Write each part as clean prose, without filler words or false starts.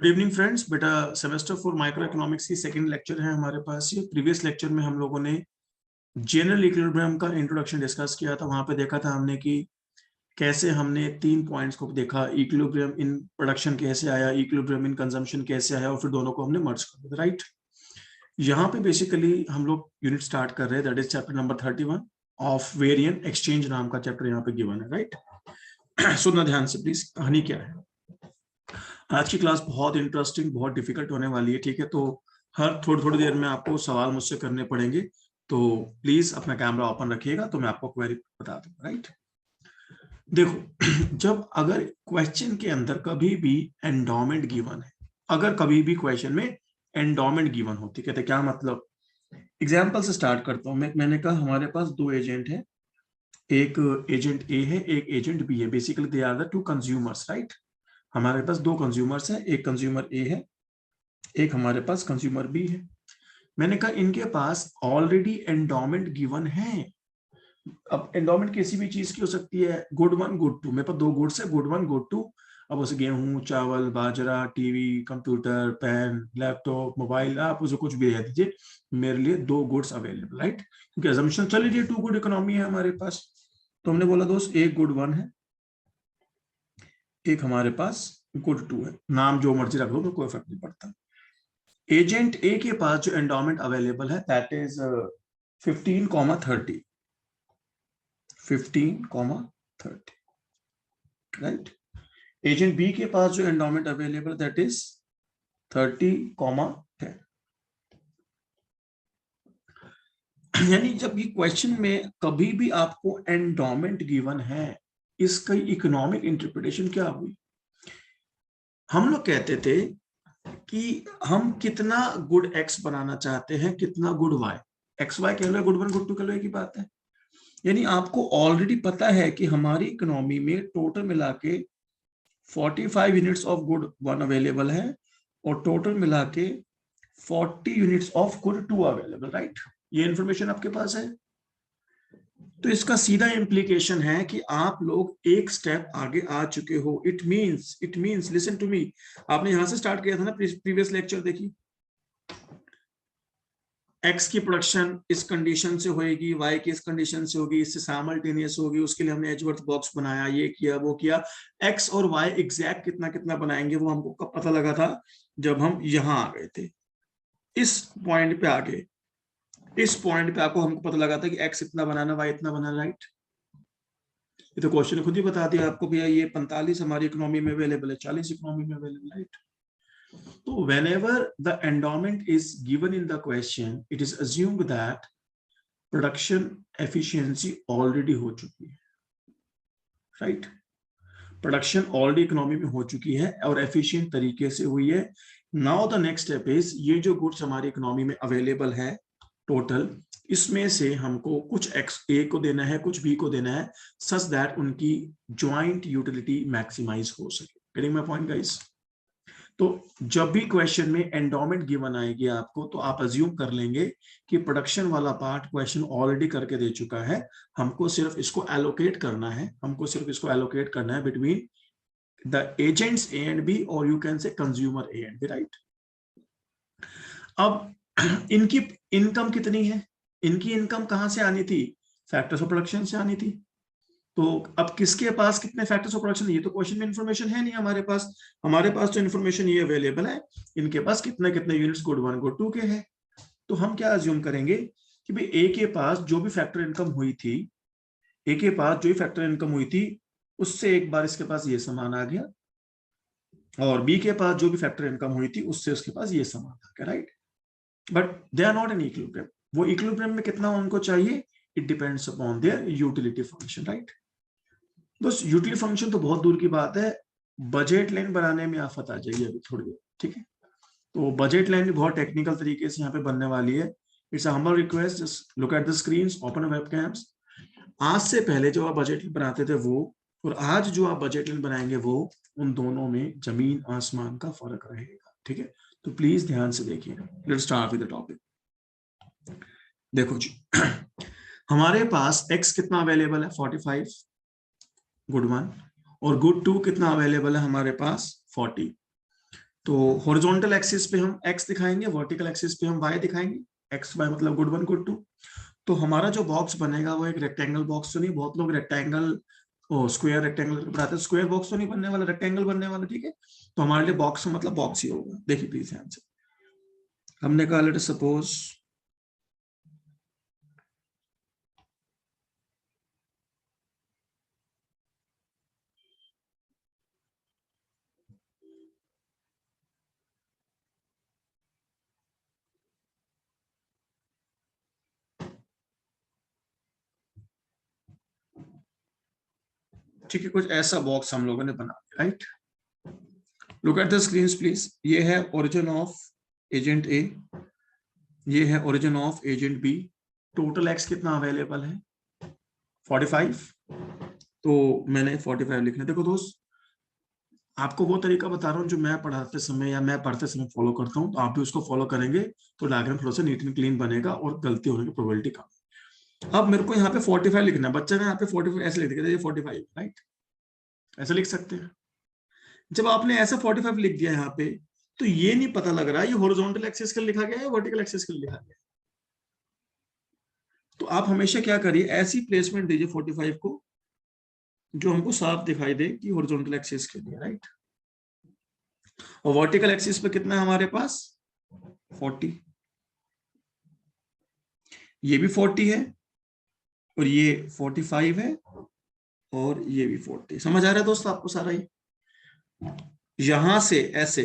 Good evening friends. बेटा semester 4 micro economics की second lecture है हमारे पास। ये प्रीवियस लेक्चर में हम लोगों ने जनरल इक्विलिब्रियम का इंट्रोडक्शन डिस्कस किया था। वहां पे देखा था हमने कि कैसे हमने 3 पॉइंट्स को देखा, इक्विलिब्रियम इन प्रोडक्शन कैसे आया, इक्विलिब्रियम इन कंजम्पशन कैसे आया, और फिर दोनों को हमने मर्ज कर दिया, राइट। यहाँ पे बेसिकली हम लोग यूनिट स्टार्ट कर रहे हैं, that is chapter number 31 of variant exchange नाम का चैप्टर यहाँ पे गिवन है, राइट। सुनना ध्यान से प्लीज, कहानी क्या है। आज की क्लास बहुत इंटरेस्टिंग, बहुत डिफिकल्ट होने वाली है, ठीक है। तो हर थोड़ी थोड़ी देर में आपको सवाल मुझसे करने पड़ेंगे, तो प्लीज अपना कैमरा ओपन रखिएगा तो मैं आपको क्वेरी बता दूंगा, राइट। देखो, जब अगर क्वेश्चन के अंदर कभी भी एंडोमेंट गिवन है, अगर कभी भी क्वेश्चन में एंडोमेंट गिवन होती, कहते क्या मतलब। एग्जाम्पल से स्टार्ट करता हूं मैंने कहा हमारे पास दो एजेंट है, एक एजेंट ए है, एक एजेंट बी है। Basically they are the two consumers, right. हमारे पास दो कंज्यूमर्स हैं, एक कंज्यूमर ए है, एक हमारे पास कंज्यूमर बी है। मैंने कहा इनके पास ऑलरेडी एंडोमेंट गिवन है। अब एंडोमेंट किसी भी चीज की हो सकती है, गुड वन गुड टू। मेरे पास दो गुड्स है, गुड वन गुड टू। अब उसे गेहूं, चावल, बाजरा, TV, computer, pen, laptop, mobile, आप उसे कुछ भी दे दीजिए, मेरे लिए दो गुड्स अवेलेबल, राइट। क्योंकि अजम्पशन चल रही है टू गुड इकोनॉमी है हमारे पास। तो हमने बोला दोस्त एक गुड वन है, एक हमारे पास गुड टू है। नाम जो मर्जी रख लो तो कोई फर्क नहीं पड़ता। एजेंट ए के पास जो एंडोमेंट अवेलेबल है that is 15,30, 15,30, right. Agent B के पास जो एंडोमेंट अवेलेबल दैट इज 30,10। यानी जब ये क्वेश्चन में कभी भी आपको एंडोमेंट गिवन है, इसका इकोनॉमिक इंटरप्रिटेशन क्या हुई। हम लोग कहते थे कि हम कितना गुड एक्स बनाना चाहते हैं, कितना गुड वाई। एक्स वाई कह लो, गुड वन गुड टू कह लो, एक ही बात है। यानी आपको ऑलरेडी पता है कि हमारी इकोनॉमी में टोटल मिला के 45 units of good one available है और टोटल मिला के 40 units of good two available, right. ये इंफॉर्मेशन आपके पास है। तो इसका सीधा इंप्लीकेशन है कि आप लोग एक स्टेप आगे आ चुके हो। It means listen to me. आपने यहां से स्टार्ट किया था ना प्रीवियस लेक्चर, देखिए एक्स की प्रोडक्शन इस कंडीशन से होगी, वाई की इस कंडीशन से होगी, इससे साइमल्टेनियस होगी, उसके लिए हमने एजवर्थ बॉक्स बनाया, ये किया वो किया। एक्स और वाई एग्जैक्ट कितना कितना बनाएंगे वो हमको कब पता लगा था, जब हम यहां आ गए थे, इस पॉइंट पे आ गए। इस पॉइंट पे आपको हमको पता लगा था कि एक्स इतना बनाना, वाई इतना बनाना, राइट। ये तो क्वेश्चन खुद ही बता दिया आपको भैया, ये 45 हमारी इकोनॉमी में अवेलेबल है, 40 इकोनॉमी में available, right. So whenever the endowment is given in the question, it is assumed that production efficiency already हो चुकी है, right? प्रोडक्शन ऑलरेडी इकोनॉमी में हो चुकी है और एफिशिएंट तरीके से हुई है। Now the next step is, ये जो गुड्स हमारी इकोनॉमी में अवेलेबल है टोटल, इसमें से हमको कुछ एक्स ए को देना है, कुछ बी को देना है, सच दैट उनकी ज्वाइंट यूटिलिटी मैक्सिमाइज हो सके। Getting my point guys. तो जब भी क्वेश्चन में एंडोमेंट गिवन आएगी आपको, तो आप अज्यूम कर लेंगे कि प्रोडक्शन वाला पार्ट क्वेश्चन ऑलरेडी करके दे चुका है, हमको सिर्फ इसको एलोकेट करना है, हमको सिर्फ इसको एलोकेट करना है between the agents A and B, और you can say consumer A and B, right. अब इनकी इनकम कितनी है, इनकी इनकम कहां से आनी थी, फैक्टर्स ऑफ प्रोडक्शन से आनी थी। तो अब किसके पास कितने फैक्टर्स ऑफ प्रोडक्शन, ये तो क्वेश्चन में इंफॉर्मेशन है नहीं हमारे पास। हमारे पास तो इंफॉर्मेशन ये अवेलेबल है, इनके पास कितने कितने units good one good two के हैं। तो हम क्या अज्यूम करेंगे कि भाई ए के पास जो भी फैक्टर इनकम हुई थी, ए के पास जो भी फैक्टर इनकम हुई थी, उससे एक बार इसके पास ये सामान आ गया, और बी के पास जो भी फैक्टर इनकम हुई थी उससे उसके पास ये सामान आ गया, right. But they are not in equilibrium. वो इक्विलिब्रियम में कितना उनको चाहिए, it depends upon their utility function, right. बस यूटिलिटी फंक्शन तो बहुत दूर की बात है, बजट लाइन बनाने में आफत आ जाएगी अभी थोड़ी देर, ठीक है। तो बजट लाइन भी बहुत टेक्निकल तरीके से यहाँ पे बनने वाली है। It's a humble request, just look at the screens, open webcams. आज से पहले जो आप बजट लाइन बनाते थे वो, और आज जो आप बजट लाइन बनाएंगे वो, उन दोनों में जमीन आसमान का फर्क रहेगा, ठीक है। तो प्लीज ध्यान से देखिए। Let's start with the topic. देखो जी, हमारे पास एक्स कितना अवेलेबल है, 45 गुड वन, और गुड टू कितना अवेलेबल है हमारे पास, 40। तो हॉरिजॉन्टल एक्सिस पे हम x दिखाएंगे, वर्टिकल एक्सिस पे हम y दिखाएंगे, x y मतलब गुड 1 गुड 2। तो हमारा जो बॉक्स बनेगा वो एक रेक्टेंगल बॉक्स तो नहीं, बहुत लोग रेक्टेंगल स्क्वायर रेक्टेंगल बनाते हैं, स्क्वायर बॉक्स तो नहीं बनने वाला, रेक्टेंगल बनने वाला, ठीक है। तो हमारे लिए बॉक्स मतलब बॉक्स ही होगा। देखिए प्लीज ध्यान से, हमने कहा लेट सपोज ठीक है, कुछ ऐसा बॉक्स हम लोगों ने बना दिया, right. Look at the screen please. ये है ओरिजिन ऑफ एजेंट ए, ये है origin of agent B. Total X कितना अवेलेबल है? 45। तो मैंने 45 लिखना। देखो दोस्त, आपको वो तरीका बता रहा हूँ जो मैं पढ़ाते समय या मैं पढ़ते समय फॉलो करता हूँ, तो आप भी उसको फॉलो करेंगे तो डायग्राम थोड़ा सा नीट एंड क्लीन बनेगा और गलती होने की प्रोबेबिलिटी कम। अब मेरे को यहाँ पे 45 लिखना है, बच्चे ने यहाँ पे 45 ऐसे लिख दिया, ये 45, राइट, ऐसे लिख सकते हैं। जब आपने ऐसा 45 लिख दिया यहाँ पे, तो ये नहीं पता लग रहा है ये हॉरिजॉन्टल एक्सिस के लिए लिखा गया है या वर्टिकल एक्सिस के लिए लिखा गया है। तो आप हमेशा क्या करिए, ऐसी प्लेसमेंट दीजिए 45 को जो हमको साफ दिखाई दे कि हॉरिजॉन्टल एक्सिस के लिए, राइट। और वर्टिकल एक्सिस पे कितना है हमारे पास? 40। ये भी 40 है और ये 45 है और ये भी 40। समझ आ रहा है दोस्त आपको सारा? ही यहां से ऐसे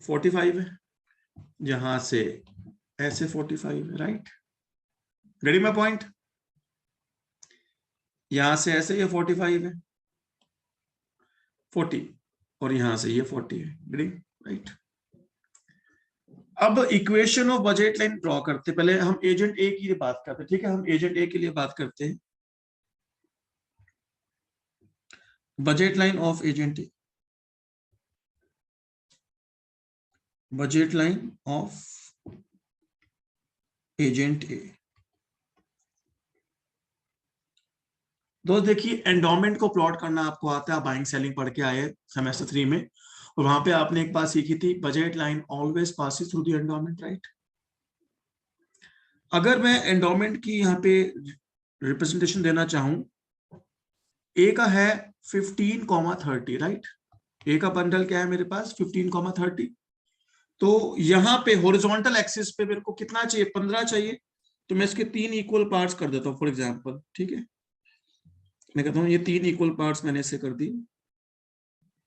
45 है, यहां से ऐसे 45 है, राइट। Getting my point? यहां से ऐसे ये 45 है, 40, और यहां से ये 40 है, गेटिंग राइट। अब equation of budget line draw करते, पहले हम एजेंट ए की बात करते हैं, ठीक है। हम एजेंट ए के लिए बात करते हैं। Budget line of agent A, budget line of agent ए। दोस्त देखिए, एंडोमेंट को प्लॉट करना आपको आता है, आप बाइंग सेलिंग पढ़ के आए सेमेस्टर 3 में, और वहां पे आपने एक बात सीखी थी, budget line always passes through the endowment, right. अगर मैं एंडोमेंट की यहाँ पे रिप्रेजेंटेशन देना चाहूं, ए का है 15,30, राइट। ए का बंडल क्या है मेरे पास? 15,30। तो यहाँ पे हॉरिजॉन्टल एक्सिस पे मेरे को कितना चाहिए? 15 चाहिए। तो मैं इसके 3 इक्वल पार्ट्स कर देता हूँ फॉर एग्जाम्पल, ठीक है। मैं कहता हूँ ये 3 इक्वल पार्ट्स मैंने इसे कर दी।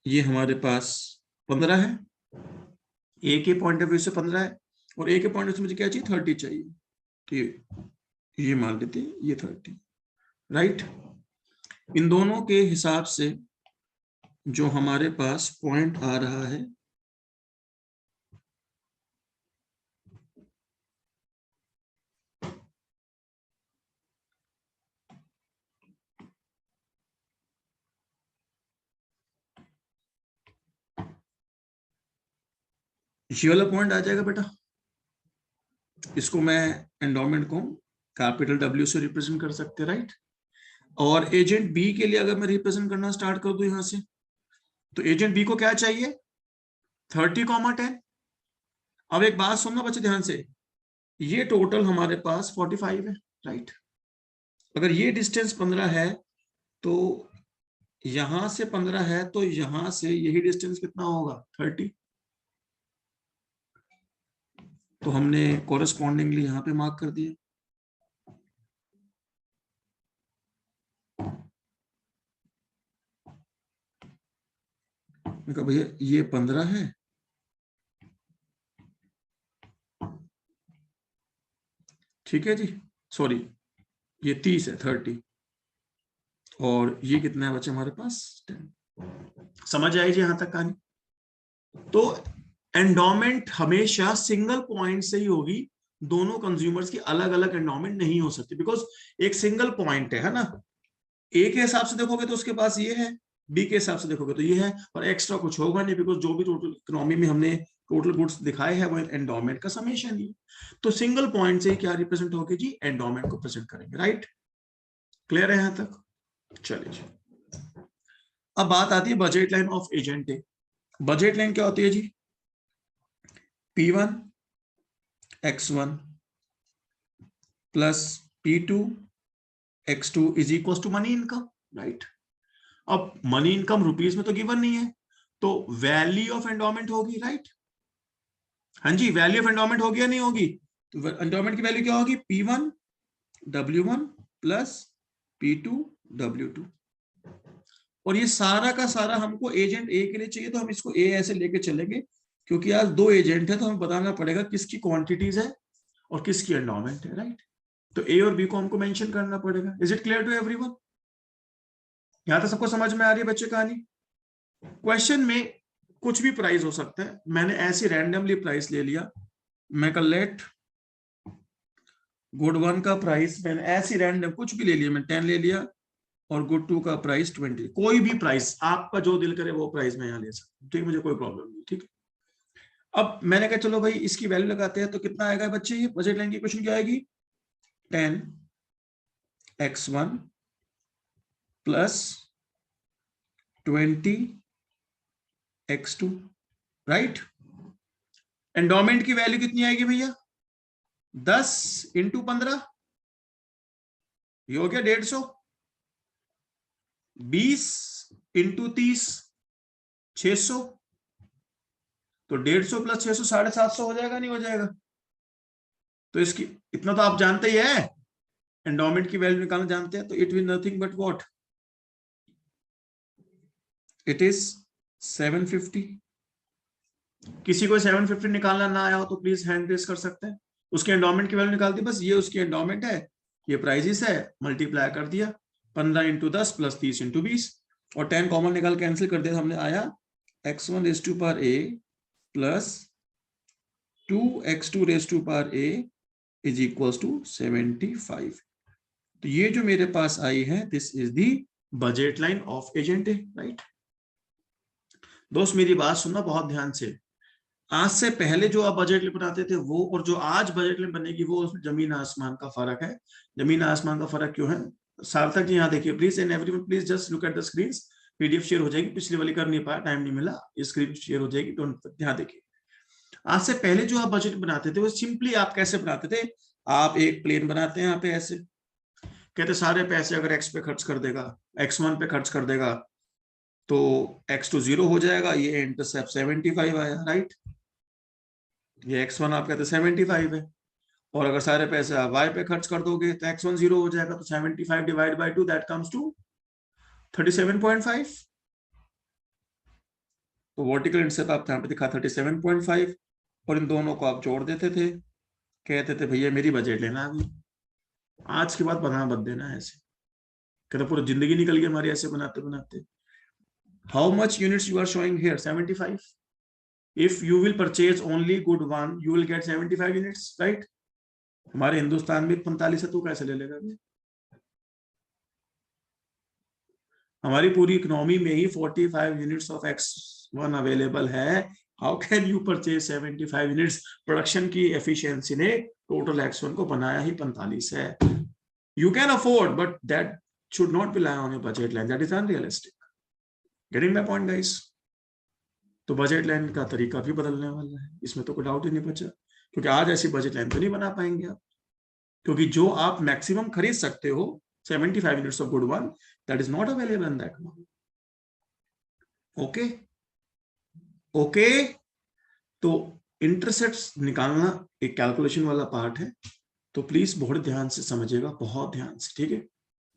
ये हमारे पास 15 है, ए के पॉइंट ऑफ व्यू से 15 है, और ए के पॉइंट ऑफ व्यू से मुझे क्या चाहिए? 30 चाहिए। तो ये मान लेते हैं ये 30, राइट। इन दोनों के हिसाब से जो हमारे पास पॉइंट आ रहा है, ये वाला पॉइंट आ जाएगा बेटा। इसको मैं एंडोमेंट को कैपिटल डब्ल्यू से रिप्रेजेंट कर सकते हैं, राइट। और एजेंट बी के लिए अगर मैं रिप्रेजेंट करना स्टार्ट कर दूं यहां से, तो एजेंट बी को क्या चाहिए? 30,10। अब एक बात सुनना बच्चे ध्यान से, ये टोटल हमारे पास 45 है, राइट। अगर ये डिस्टेंस 15 है, तो यहां से 15 है, तो यहां से यही डिस्टेंस कितना होगा? 30। तो हमने कोरस्पॉन्डिंगली यहां पे मार्क कर दिया। मैं कहा भैया ये 15 है, ठीक है जी, सॉरी ये 30 है, 30, और ये कितना है बच्चे हमारे पास? 10। समझ आई जी यहां तक कहानी? तो एंडोमेंट हमेशा सिंगल पॉइंट से ही होगी, दोनों कंज्यूमर्स की अलग अलग एंडोमेंट नहीं हो सकती, बिकॉज एक सिंगल पॉइंट है ना। ए के हिसाब से देखोगे तो उसके पास ये है, बी के हिसाब से देखोगे तो ये है, और एक्स्ट्रा कुछ होगा नहीं, बिकॉज जो भी टोटल इकोनॉमी में हमने टोटल गुड्स दिखाए हैं वो एंडोमेंट का समेशन ही। तो सिंगल पॉइंट से क्या रिप्रेजेंट होगी जी? एंडोमेंट को प्रेजेंट करेंगे, राइट। क्लियर है यहां तक? चलिए जी, अब बात आती है budget line of agent A. Budget line क्या होती है जी? P1 X1 plus P2 X2 is equal to money income, right? अब मनी इनकम रुपीज में तो गिवन नहीं है, तो वैल्यू ऑफ एंडोमेंट होगी, राइट? हाँ जी, वैल्यू ऑफ एंडोमेंट होगी या नहीं होगी? तो एंडोमेंट की वैल्यू क्या होगी? P1 W1 plus P2 W2। और ये सारा का सारा हमको एजेंट ए के लिए चाहिए, तो हम इसको ए ऐसे लेके चलेंगे, क्योंकि आज दो एजेंट है तो हमें बताना पड़ेगा किसकी क्वांटिटीज है और किसकी एंडोमेंट है, राइट? तो ए और बी को हमको मेंशन करना पड़ेगा। Is it clear to everyone? यहां तक सबको समझ में आ रही है बच्चे कहानी? क्वेश्चन में कुछ भी प्राइस हो सकता है, मैंने ऐसे रैंडमली प्राइस ले लिया। मैं कल लेट गुड 1 का प्राइस मैंने ऐसी रैंडम कुछ भी ले लिया, मैं 10 ले लिया, और गुड 2 का प्राइस 20। कोई भी प्राइस आपका जो दिल करे वो प्राइस मैं यहाँ ले सकता हूँ, ठीक? मुझे कोई प्रॉब्लम नहीं, ठीक? अब मैंने कहा चलो भाई इसकी वैल्यू लगाते हैं, तो कितना आएगा बच्चे? ये बजट लाइन की क्वेश्चन क्या आएगी? 10 X1 plus 20 X2, right? Endowment की वैल्यू कितनी आएगी भैया? 10 इंटू 15, ये हो गया 150। 20 इंटू 30 600, तो 150 प्लस 600 750 हो जाएगा, नहीं हो जाएगा? तो इसकी इतना तो आप जानते ही है, एंडोमेंट की वैल्यू निकालना जानते हैं, तो it will nothing but what? It is 750। किसी को 750 निकालना ना आया हो तो प्लीज हैंड रेस कर सकते हैं। उसके एंडोमेंट की वैल्यू निकाल दी, बस ये उसकी एंडोमेंट है, ये प्राइजेस है, मल्टीप्लाई कर दिया 15 इंटू 10 प्लस 30 इंटू 20, और 10 कॉमन निकाल कैंसिल कर दिया, हमने आया x1 raise to power a plus 2x2 raise to power a is equal to 75। तो ये जो मेरे पास आई है, this is the budget line of agent A, right? दोस्त मेरी बात सुनना बहुत ध्यान से। आज से पहले जो आप बजट लाइन बनाते थे वो और जो आज बजट लाइन बनेगी वो, उसमें जमीन आसमान का फर्क है। जमीन आसमान का फर्क क्यों है? सार्थक जी यहाँ देखिए please, and everyone please just look at the screen. PDF share हो जाएगी, पिछली वाली कर नहीं पाया, टाइम नहीं मिला, स्क्रीन शेयर हो जाएगी, तो ध्यान देखिए। आज से पहले जो आप बजट बनाते थे वो सिंपली आप कैसे बनाते थे? आप एक प्लेन बनाते हैं यहाँ पे ऐसे, कहते सारे पैसे अगर एक्स पे खर्च कर देगा, x1 पे खर्च कर देगा, तो x2 0 हो जाएगा, ये इंटरसेप्ट 75 आया, राइट? ये x1 आप कहते 75 है, और अगर सारे पैसे आप y पे खर्च कर दोगे तो x1 0 हो जाएगा, तो 75 divide by 2 that comes to 37.5। तो वर्टिकल इंटरसेप्ट आप यहाँ पे दिखा 37.5, और इन दोनों को आप जोड़ देते थे, कहते थे भैया मेरी बजट लेना अभी, आज के बाद बना मत देना ऐसे। कहते पूरा जिंदगी निकल गई हमारी ऐसे बनाते बनाते। How much units you are showing here? 75। If you will purchase only good 1 you will get 75 units, right? हमारे हिंदुस्तान में 45 है, तू कैसे ले लेगा? हमारी पूरी इकोनॉमी में ही 45 यूनिट्स ऑफ X1 अवेलेबल है। How can you purchase 75 units? Production की एफिशिएंसी ने टोटल X1 को बनाया ही 45 है। You can afford but that should not be lie on your budget line, that is unrealistic. Getting my point guys? तो budget line का तरीका भी बदलने वाला है, इसमें तो कोई डाउट ही नहीं बचा, क्योंकि आज ऐसी बजट लाइन तो नहीं बना पाएंगे आप, क्योंकि जो आप मैक्सिमम खरीद सकते हो 75 units of good 1, that is not available in that one. Okay okay, तो इंटरसेप्ट निकालना एक कैलकुलेशन वाला पार्ट है, तो प्लीज बहुत ध्यान से समझिएगा, बहुत ध्यान से, ठीक है?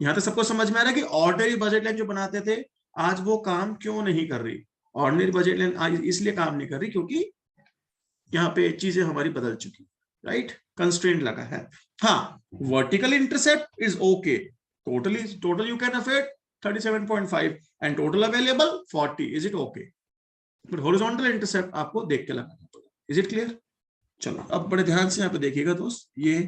यहां तक सबको समझ में आ रहा है कि ऑर्डिनरी बजट लाइन जो बनाते थे आज वो काम क्यों नहीं कर रही? ऑर्डिनरी बजट लाइन आज इसलिए काम नहीं कर रही क्योंकि यहाँ पे चीजें हमारी बदल चुकी, राइट? कंस्ट्रेंट लगा है। हाँ, vertical intercept is okay, total you can afford 37.5 and total available 40, is it okay? But horizontal intercept आपको देख के लगाना पड़ेगा। Is it clear? चलो अब बड़े ध्यान से यहाँ पे देखिएगा दोस्त, ये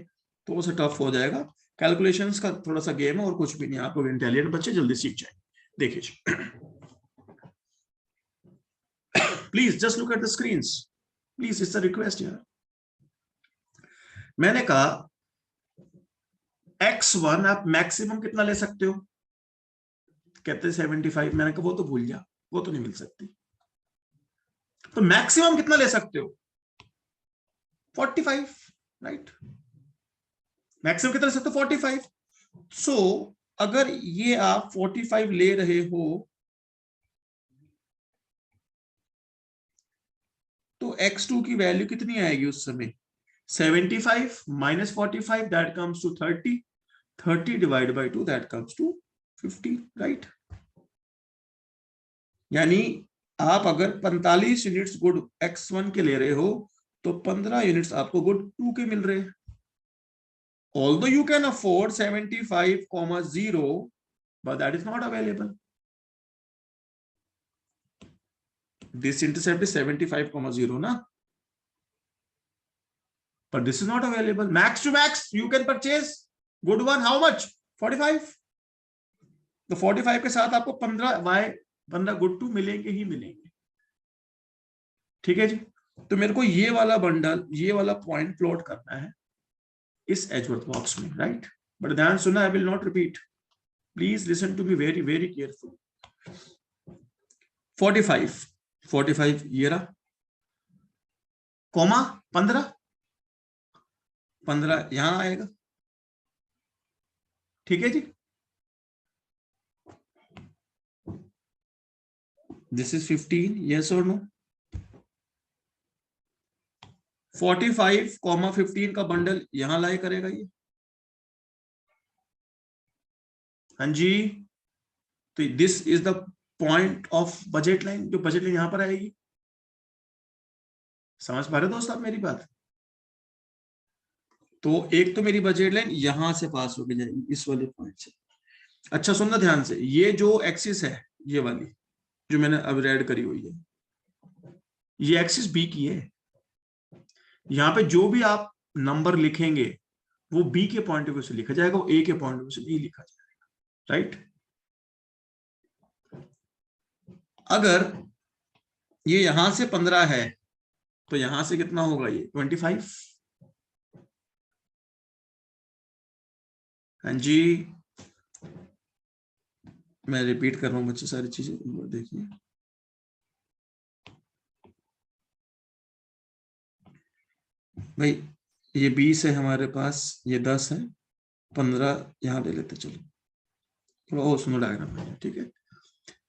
थोड़ा सा टफ हो जाएगा, कैलकुलेशंस का थोड़ा सा गेम है और कुछ भी नहीं, आप लोग इंटेलिजेंट बच्चे जल्दी सीख जाए। देखिए please just look at the screens, please, it's a request यार। मैंने कहा X1 आप मैक्सिमम कितना ले सकते हो? कहते 75। मैंने कहा वो तो भूल जा, वो तो नहीं मिल सकती। तो मैक्सिमम कितना ले सकते हो? 45, राइट? मैक्सिमम कितना ले सकते हो? 45। सो अगर ये आप 45 ले रहे हो तो x2 की वैल्यू कितनी आएगी उस समय? 75 minus 45 that comes to 30, 30 divided by 2 that comes to 50, right? यानी आप अगर 45 यूनिट्स गुड x1 के ले रहे हो तो 15 यूनिट्स आपको गुड 2 के मिल रहे हैं। Although you can afford 75,0, but that is not available. This intercept is 75,0 na, but this is not available. Max to max you can purchase good one how much? 45। तो 45 के साथ आपको 15 गुड 2 मिलेंगे ही मिलेंगे। ठीक है जी। तो मेरे को ये वाला बंडल, ये वाला पॉइंट प्लॉट करना है इस एजवर्थ बॉक्स में, राइट? बट ध्यान सुना, I will not repeat, please listen to me very very careful. 45 ये रहा, कॉमा 15 यहां आएगा। ठीक है जी। दिस इज 15, यस और नो? 45, 15 का बंडल यहां लाई करेगा ये। हाँ जी। तो this is the point of budget line, जो बजट लाइन यहां पर आएगी। समझ पा रहे हो दोस्त आप मेरी बात? तो एक तो मेरी बजट लाइन यहां से पास होके जाएगी इस वाले पॉइंट से। अच्छा सुनना ध्यान से, ये जो एक्सिस है ये वाली जो मैंने अब रेड करी हुई है, ये एक्सिस बी की है। यहां पे जो भी आप नंबर लिखेंगे वो बी के पॉइंट ऑफ व्यू से लिखा जाएगा, वो ए के पॉइंट ऑफ व्यू से नहीं लिखा जाएगा, राइट? अगर ये यहां से 15 है तो यहां से कितना होगा? ये 25। हाँ जी, मैं रिपीट कर रहा हूं बच्चे सारी चीजें, देखिए। भाई ये 20 है हमारे पास, ये 10 है, 15 यहां ले लेते चलो, थोड़ा और सुनो डायग्राम है, ठीक है?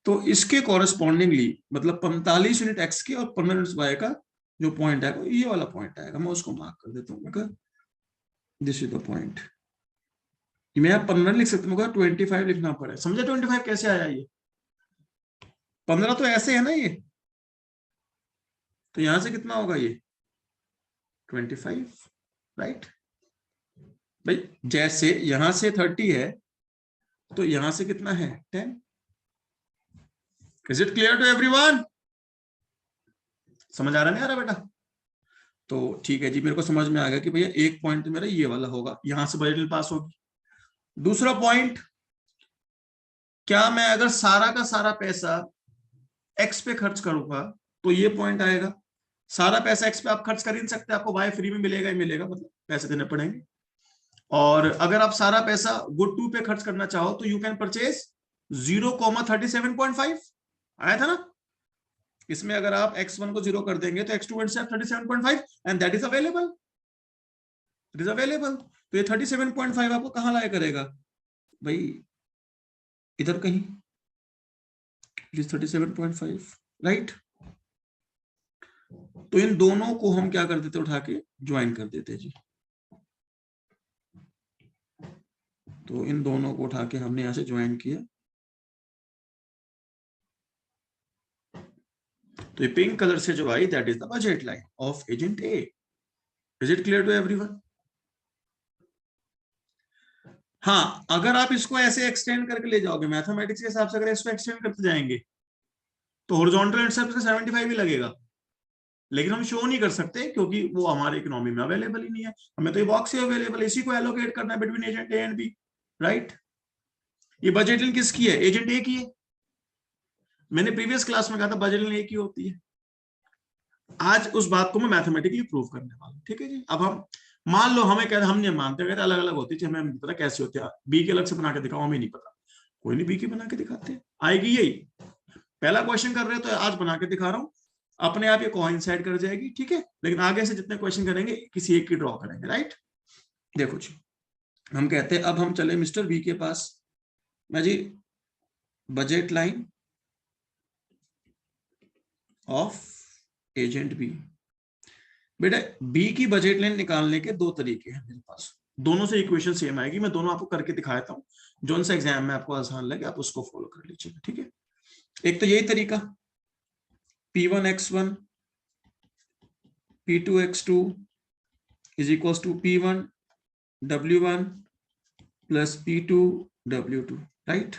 तो इसके कॉरेस्पॉन्डिंगली मतलब 45 यूनिट एक्स के और 15 यूनिट वाई का जो पॉइंट आएगा ये वाला पॉइंट आएगा। मैं उसको मार्क कर देता हूँ, दिस इज द पॉइंट। मैं 15 लिख सकता हूँ, 25 लिखना पड़े। समझे 25 कैसे आया? ये 15 तो ऐसे है ना ये, तो यहां से कितना होगा? ये 25, राइट? भाई जैसे यहां से 30 है तो यहां से कितना है? 10। Is it clear to everyone? समझ आ रहा नहीं आ रहा बेटा? तो ठीक है जी, मेरे को समझ में आ गया कि भैया एक पॉइंट तो मेरा ये वाला होगा, यहां से बजट पास होगी। दूसरा पॉइंट, क्या मैं अगर सारा का सारा पैसा एक्स पे खर्च करूंगा तो ये पॉइंट आएगा। सारा पैसा एक्स पे आप खर्च कर ही नहीं सकते, आपको वाई फ्री में मिलेगा ही मिलेगा, मतलब पैसे देने पड़ेंगे। और अगर आप सारा पैसा गुड 2 पे खर्च करना चाहो तो यू कैन परचेज 0,37.5 आया था ना। इसमें अगर आप x1 को 0 कर देंगे तो x2 37.5 and that is available, it is available. तो ये 37.5 आपको कहां लाया करेगा भाई? इधर कहीं, इट इज 37.5, राइट? तो इन दोनों को हम क्या कर देते, उठा के ज्वाइन कर देते जी। तो इन दोनों को उठा के हमने यहां से ज्वाइन किया, तो ये पिंक कलर से जो आई that is the budget line of agent A. Is it clear to everyone? हाँ, अगर आप इसको ऐसे एक्सटेंड करके ले जाओगे मैथमेटिक्स के हिसाब से, अगर इसको एक्सटेंड करते जाएंगे तो हॉरिजॉन्टल इंटरसेप्ट का 75 ही लगेगा, लेकिन हम शो नहीं कर सकते क्योंकि वो हमारे इकोनॉमी में अवेलेबल ही नहीं है। हमें तो ये बॉक्स ही अवेलेबल है, इसी को एलोकेट करना है between agent A and B, right? ये बजट लाइन किसकी है? एजेंट ए की है। मैंने प्रीवियस क्लास में कहा था बजट लाइन ए की होती है। आज उस बात को मैं मैथमेटिकली प्रूव करने वाला हूं, ठीक है जी? अब हम मान लो हमें कहते, हम नहीं मानते, कहते अलग अलग होती है, हमें नहीं पता कैसे होते हैं, बी के अलग से बना के दिखाओ, हमें नहीं पता। कोई नहीं, बी की बना के दिखाते हैं, आएगी यही। पहला क्वेश्चन कर रहे हो तो आज बना के दिखा रहा हूं, अपने आप ये कोइंसाइड कर जाएगी, ठीक है। लेकिन आगे से जितने क्वेश्चन करेंगे किसी एक की ड्रॉ करेंगे, राइट। देखो जी, हम कहते हैं अब हम चले मिस्टर बी के पास। मैं जी budget line of agent B. बेटा बी की बजट लाइन निकालने के दो तरीके हैं मेरे पास, दोनों से इक्वेशन सेम आएगी। मैं दोनों आपको करके दिखाता हूँ, जो सा एग्जाम में आपको आसान लगे आप उसको फॉलो कर लीजिएगा, ठीक है। एक तो यही तरीका P1x1 P2x2 is equals to P1 W1 plus P2 W2, right.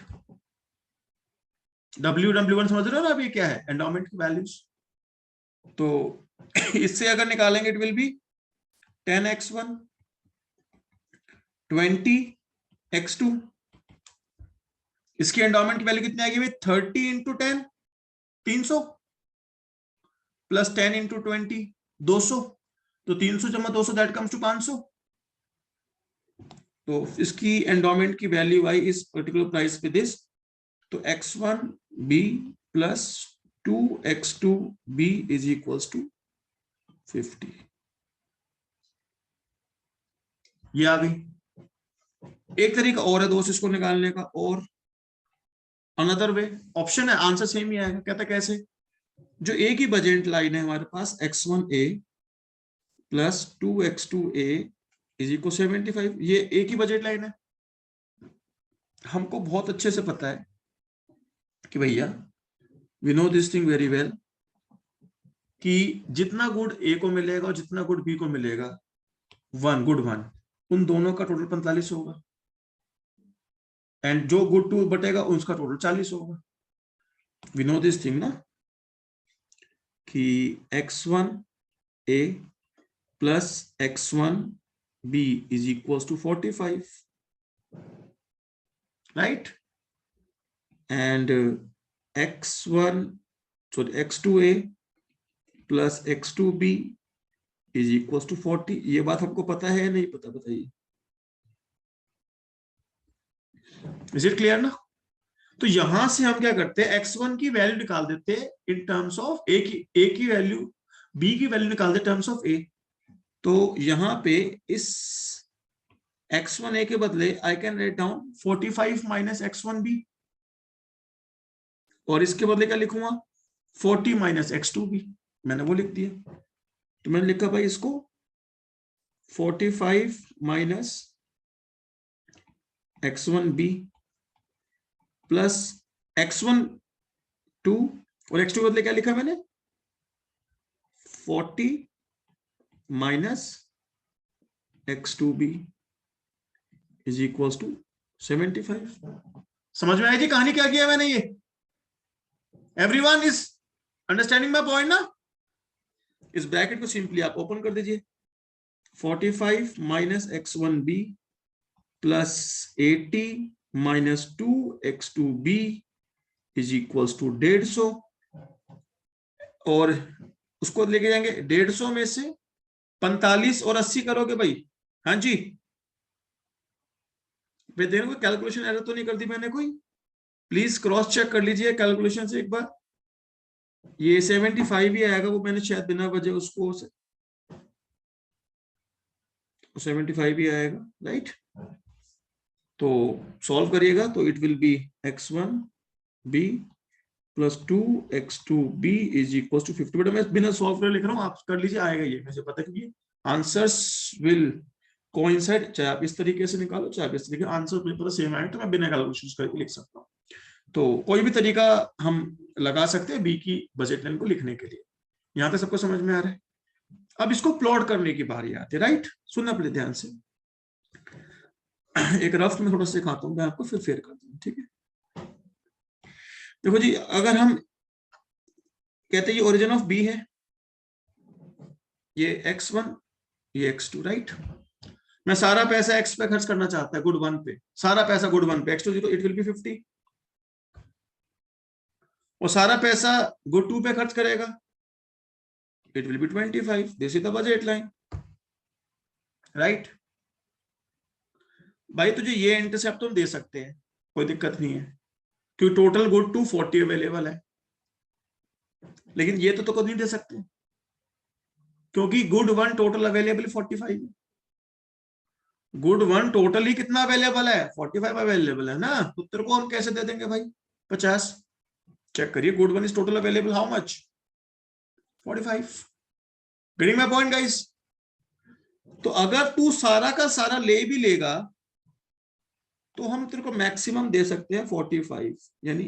W1 समझ रहे हो ना, अब ये क्या है, एंडोमेंट की वैल्यूज। तो इससे अगर निकालेंगे it will B 10x1 20x2। इसकी एंडोमेंट की वैल्यू कितनी आएगी भाई, 30 इंटू 10 300 प्लस 10 इंटू 20 200। तो 300 जमा 200 दैट कम्स टू 500। तो इसकी एंडोमेंट की वैल्यू आई इस पर्टिकुलर प्राइस पे दिस, तो x1b plus 2x2b is equals to 50। ये आ गई। एक तरीका और है दोस्त इसको निकालने का, और अनदर वे ऑप्शन है, आंसर सेम ही आएगा। कहता कैसे, जो ए की बजट लाइन है हमारे पास x1a plus 2x2a is equal 75, ये ए की बजट लाइन है। हमको बहुत अच्छे से पता है कि भैया we know this thing very well कि जितना गुड ए को मिलेगा और जितना गुड बी को मिलेगा, गुड वन, उन दोनों का टोटल 45 होगा, एंड जो गुड टू बटेगा उसका टोटल 40 होगा। वी नो दिस थिंग ना, कि x1a plus x1b is equals to 45, right. And x2a plus x2b is equals to 40। ये बात हमको पता है नहीं पता, बताइए। इज इट क्लियर ना। तो यहां से हम क्या करते हैं, x1 की वैल्यू निकाल देते हैं इन टर्म्स ऑफ a की वैल्यू, b की वैल्यू निकाल देते टर्म्स ऑफ a। तो यहां पे इस x1a के बदले I can write down 45 minus x1b, और इसके बदले क्या लिखूंगा, 40 माइनस x2b। मैंने वो लिख दिया। तो मैंने लिखा भाई इसको 45 माइनस x1b प्लस x1 2, और x2 बदले क्या लिखा मैंने, 40 minus x2b is equals to 75। समझ में आई जी कहानी, क्या किया मैंने ये? Everyone is understanding my point ना। इस ब्रैकेट को सिंपली आप ओपन कर दीजिए, 45 minus x1b plus 80 minus 2x2b is equals to 150, और उसको लेके जाएंगे 150 में से 45 और 80 करोगे भाई। हाँ जी, भाई देखो कैलकुलेशन एरर तो नहीं कर दी मैंने कोई, प्लीज क्रॉस चेक कर लीजिए कैलकुलेशन से एक बार। ये 75 ही आएगा, वो मैंने शायद बिना वजह उसको 75 ही आएगा, राइट। तो सॉल्व करिएगा तो it will be x1b plus 2x2b is equal to 50। बेटा मैं बिना सॉल्व कर लिख रहा हूँ, आप कर लीजिए, आएगा ये, मुझे पता है, क्योंकि आंसर्स विल कोइंसाइड, चाहे आप इस तरीके से निकालो चाहे आप इस तरीके, आंसर पेपर सेम आए तो मैं बिना कैलकुलेशन करके लिख सकता हूँ। तो कोई भी तरीका हम लगा सकते हैं बी की बजट लाइन को लिखने के लिए। यहाँ तक सबको समझ में आ रहा है। अब इसको प्लॉट करने की बारी आती है, राइट। सुनना पहले ध्यान से, एक रफ में थोड़ा सा दिखाता हूँ मैं आपको, फिर फेयर कर दूँ, ठीक है। देखो जी, अगर हम कहते हैं ये ओरिजिन ऑफ बी है, ये x1 ये x2, राइट। मैं सारा पैसा x पे खर्च करना चाहता है, गुड वन पे, सारा पैसा गुड वन पे, x2 0 इट विल बी 50, और सारा पैसा गुड टू पे खर्च करेगा, it will B 25। This is the budget line, right. भाई तुझे ये इंटरसेप्ट तो दे सकते हैं, कोई दिक्कत नहीं है, क्योंकि टोटल गुड टू 40 अवेलेबल है। लेकिन ये तो कभी नहीं दे सकते, क्योंकि गुड वन टोटल अवेलेबल 45 है। गुड वन टोटली कितना अवेलेबल है, 45 अवेलेबल है ना, तो तेरे को हम कैसे दे देंगे भाई 50? चेक करिए, good one is total available how much, 45। Getting my point guys? तो अगर तू सारा का सारा ले भी लेगा तो हम तेरे को मैक्सिमम दे सकते हैं 45, यानी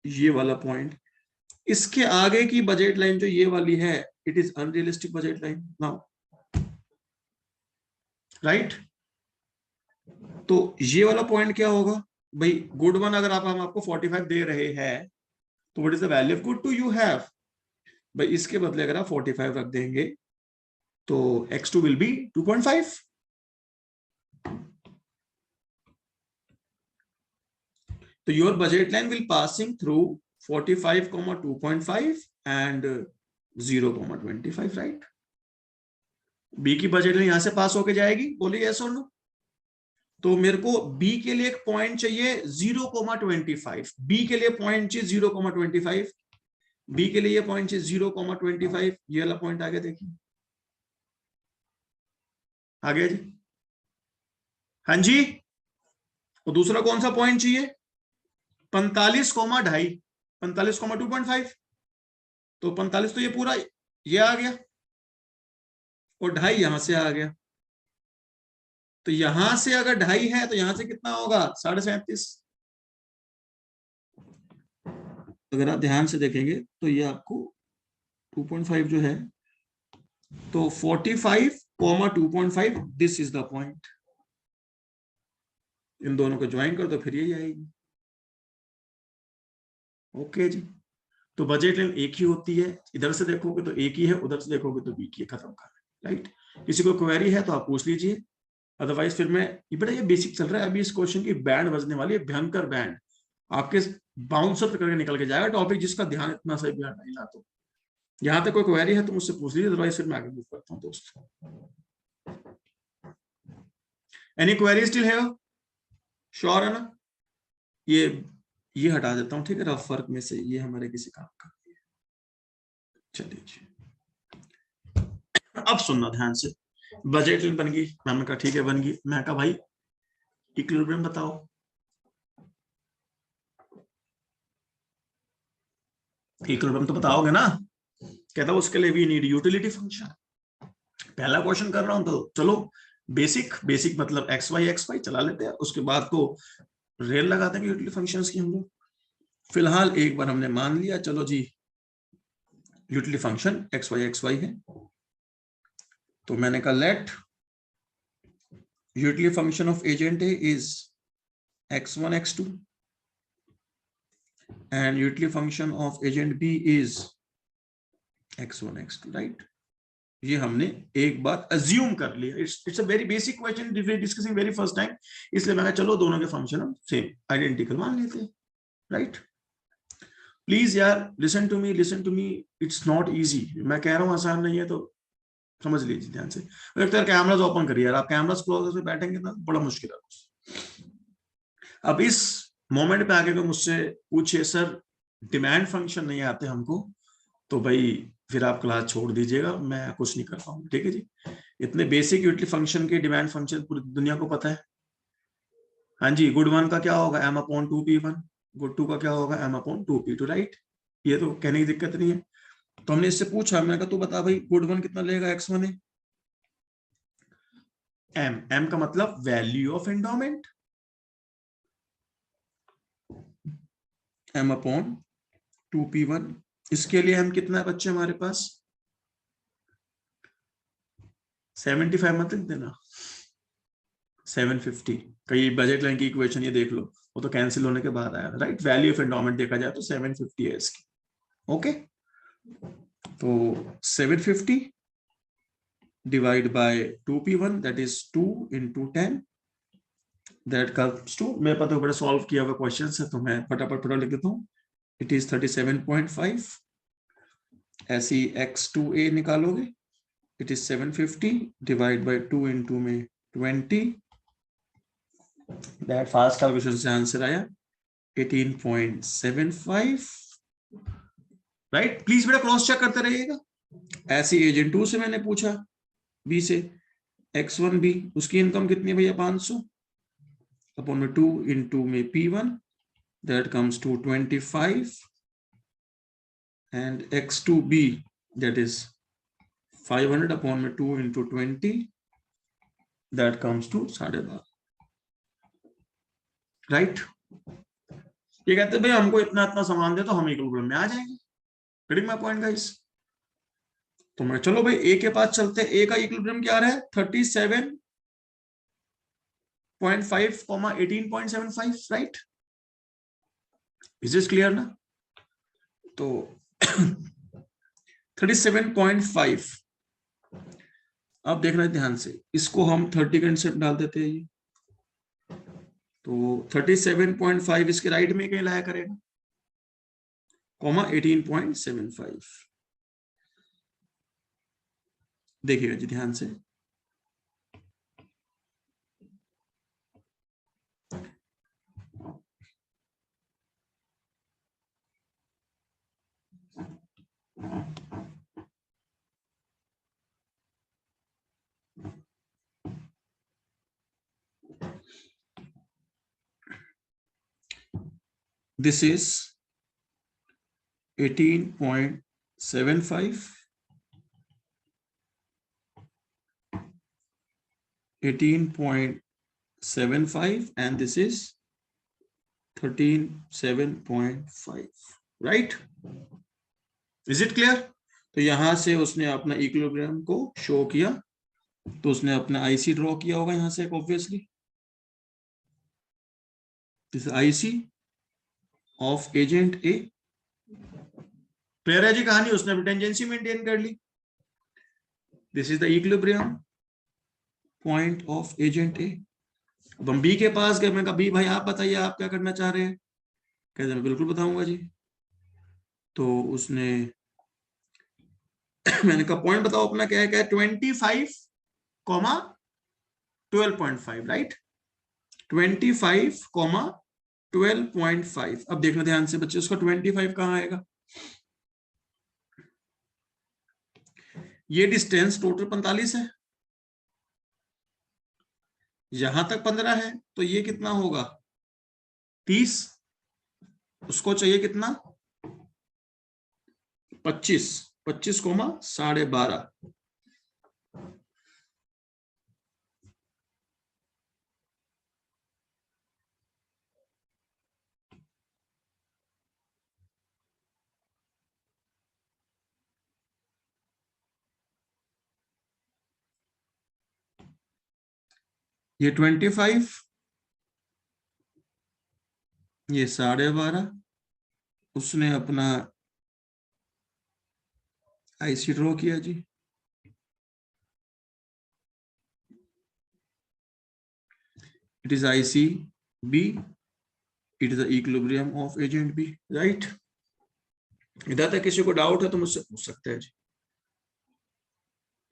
ये वाला पॉइंट। इसके आगे की बजट लाइन जो ये वाली है, it is unrealistic budget line now, right? तो ये वाला पॉइंट क्या होगा भाई, गुड वन अगर हम आपको 45 दे रहे हैं तो what is the value of good two you have भाई, इसके बदले अगर आप 45 रख देंगे तो x2 विल बी 2.5। तो your budget line will passing through 45, 2.5 and 0.25, right? B की बजट लाइन यहां से पास होके जाएगी, बोलिए यस और नो? तो मेरे को बी के लिए एक पॉइंट चाहिए 0.25, बी के लिए पॉइंट चाहिए 0.25, बी के लिए पॉइंट चाहिए 0.25, ये वाला पॉइंट आ गया, देखिए आ गया जी। हाँ जी, और दूसरा कौन सा पॉइंट चाहिए, 45,2.5, 45,2.5, तो 45 तो ये पूरा ये आ गया और 2.5 यहां से आ गया, तो यहां से अगर 2.5 है तो यहां से कितना होगा 37.5। अगर आप ध्यान से देखेंगे तो ये आपको 2.5 जो है, तो 45, 2.5, दिस इज द पॉइंट। इन दोनों को ज्वाइन कर दो फिर यही आएगी। ओके जी, तो बजट लाइन एक ही होती है, इधर से देखोगे तो एक ही है, उधर से देखोगे तो बी की, खत्म कर, राइट? किसी को क्वेरी है तो आप पूछ लीजिए, अदरवाइज फिर मैं, ये बेटा ये बेसिक चल रहा है, अभी इस क्वेश्चन की बैंड बजने वाली है, भयंकर बैंड, आपके बाउंसर करके निकल के जाएगा टॉपिक, जिसका ध्यान इतना सही भी नहीं ला। तो यहां तक कोई क्वेरी है तो मुझसे पूछ लीजिए, अदरवाइज फिर मैं आगे मूव करता हूँ दोस्त। एनी क्वेरी स्टिल है? श्योर है ना? ये हटा देता हूँ, ठीक है, रफ वर्क में से, ये हमारे किसी काम का नहीं है। चलिए अब सुनना ध्यान से, बजट बन गई, मैंने कहा ठीक है बन गई, मैं कहा भाई इक्विलिब्रियम बताओ। इक्विलिब्रियम तो बताओगे ना? कहता उसके लिए वी नीड यूटिलिटी फंक्शन। पहला क्वेश्चन कर रहा हूं तो चलो बेसिक बेसिक मतलब एक्स वाई चला लेते हैं, उसके बाद तो रेल लगा देंगे यूटिलिटी फंक्शंस की हम लोग। फिलहाल एक बार हमने मान लिया, चलो जी यूटिलिटी फंक्शन एक्स वाई है, तो मैंने कहा let utility function of agent A is x1 x2 and utility function of agent B is x1 x2, right? ये हमने एक बार अज्यूम कर लिया, it's a very basic question discussing very first time, इसलिए मैंने चलो दोनों के फंक्शन हम सेम आइडेंटिकल मान लेते हैं, राइट? प्लीज यार listen to me, it's not easy, मैं कह रहा हूं आसान नहीं है तो समझ लीजिए ध्यान से। लगता है कैमराज ओपन करिए यार, आप कैमराज क्लोज करके बैठेंगे ना बड़ा मुश्किल है। अब इस मोमेंट पे आके को मुझसे पूछे सर डिमांड फंक्शन नहीं आते हमको, तो भाई फिर आप क्लास छोड़ दीजिएगा, मैं कुछ नहीं कर पाऊंगा, ठीक है जी? इतने बेसिक यूटिलिटी फंक्शन के डिमांड फंक्शन पूरी दुनिया को पता है। हाँ जी, गुड वन का क्या होगा m/2p1, गुड टू का क्या होगा m/2p2, राइट? ये तो कहने की दिक्कत नहीं है। तो हमने इससे पूछा, मैंने कहा तू बता भाई गुड वन कितना लेगा x1 है, m का मतलब वैल्यू ऑफ एंडोमेंट, m/2p1। इसके लिए हम कितना है बच्चे हमारे पास 75 मत लिख देना, 750। कई बजट लाइन की इक्वेशन ये देख लो, वो तो कैंसिल होने के बाद आया, राइट? वैल्यू ऑफ एंडोमेंट देखा जाए तो 750 है इसकी। ओके, तो 750 divide by 2p1 that is 2 into 10, that comes to, मेरे पास तो बड़ा सॉल्व किया हुआ क्वेश्चन है तो मैं फटाफट लिख देता हूँ, इट इज 37.5। ऐसी x2a निकालोगे, it is 750 divide by 2 into में 20, दैट फास्ट कैलकुलेशन से आंसर आया 18.75 राइट। प्लीज बेटा क्रॉस चेक करते रहिएगा। ऐसे एजेंट 2 से मैंने पूछा, बी से, X1 बी, उसकी इनकम कितनी है भैया 500 अपॉन में 2 इंटू में P1 that comes to 25 and X2B that is 500 upon में 2 into 20 that comes to 12.5, right. ये कहते हैं भाई हमको इतना इतना सामान दे तो हम इक्विलिब्रियम में आ जाएंगे। Getting my point guys? तो मैं चलो भाई ए के पास चलते हैं। ए का इक्विलिब्रियम क्या रहा है 37.5 18.75, राइट। इज इट क्लियर ना? तो 37.5, अब देखना ध्यान से, इसको हम 30 कंसेप्ट डाल देते हैं ये, तो 37.5 इसके राइट में कहीं लाया करेगा, कॉमा 18.75। देखिएगा जी ध्यान से, this is 18.75, 18.75 and this is 13.7.5, right? Is it clear? तो यहां से उसने अपना इक्विलिब्रियम को शो किया, तो उसने अपना आईसी ड्रॉ किया होगा यहां से obviously, this IC of agent A. Clear है जी कहानी? उसने भी टेंजेंसी मेंटेन कर ली। This is the equilibrium point of agent A. अब हम बी के पास गए, मैं कहा बी भाई आप बताइए आप क्या करना चाह रहे हैं? कहते मैं बिल्कुल बताऊंगा जी। तो उसने मैंने कहा पॉइंट बताओ अपना क्या है? क्या है 25,12.5, राइट। 25,12.5। अब देखना ध्यान से बच्चे, उसका 25 कहाँ आएगा? ये डिस्टेंस टोटल 45 है, यहां तक 15 है, तो ये कितना होगा 30। उसको चाहिए कितना 25, 25,12। ये 25, ये 12.5। उसने अपना आईसी ड्रॉ किया जी, it is ICB, it is the equilibrium of agent B, right? इधर तक किसी को डाउट है तो मुझसे पूछ सकते हैं जी।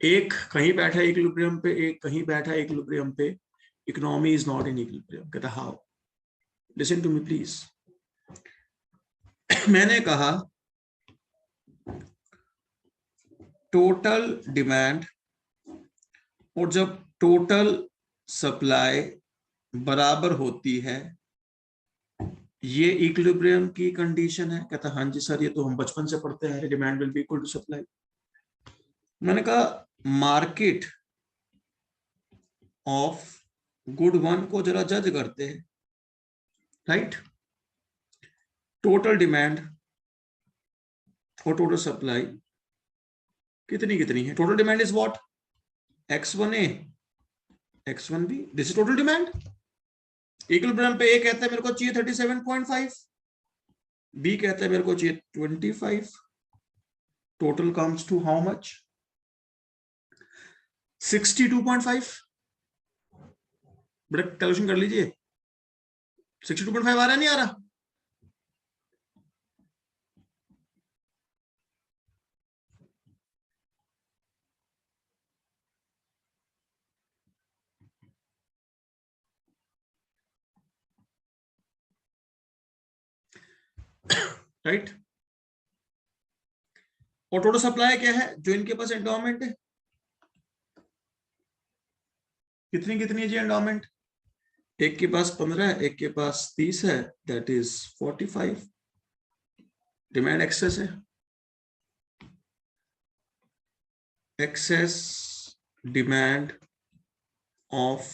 एक कहीं बैठा है इक्विलिब्रियम पे, एक कहीं बैठा है इक्विलिब्रियम पे, economy is not in equilibrium. कहता how? Listen to me please. मैंने कहा टोटल डिमांड और जब टोटल सप्लाई बराबर होती है, ये इक्विलिब्रियम की कंडीशन है। कहता हाँ जी सर, ये तो हम बचपन से पढ़ते हैं, demand will be equal to supply. मैंने कहा मार्केट ऑफ गुड वन को जरा जज करते हैं, राइट। टोटल डिमांड और टोटल सप्लाई कितनी कितनी है? Total demand is what? X1A X1B, this is total demand. Equilibrium पे ए कहता है मेरे को चाहिए 37.5, बी कहता है मेरे को चाहिए 25। Total comes to how much? 62.5। बड़ा कैलकुलेशन कर लीजिए, 62.5 आ रहा है नहीं आ रहा? राइट। और टोटल सप्लाई क्या है जो इनके पास एंडोमेंट है, कितनी कितनी है जी एंडोमेंट, एक के पास 15 है, एक के पास 30 है, दैट इज 45। डिमांड एक्सेस है, excess demand of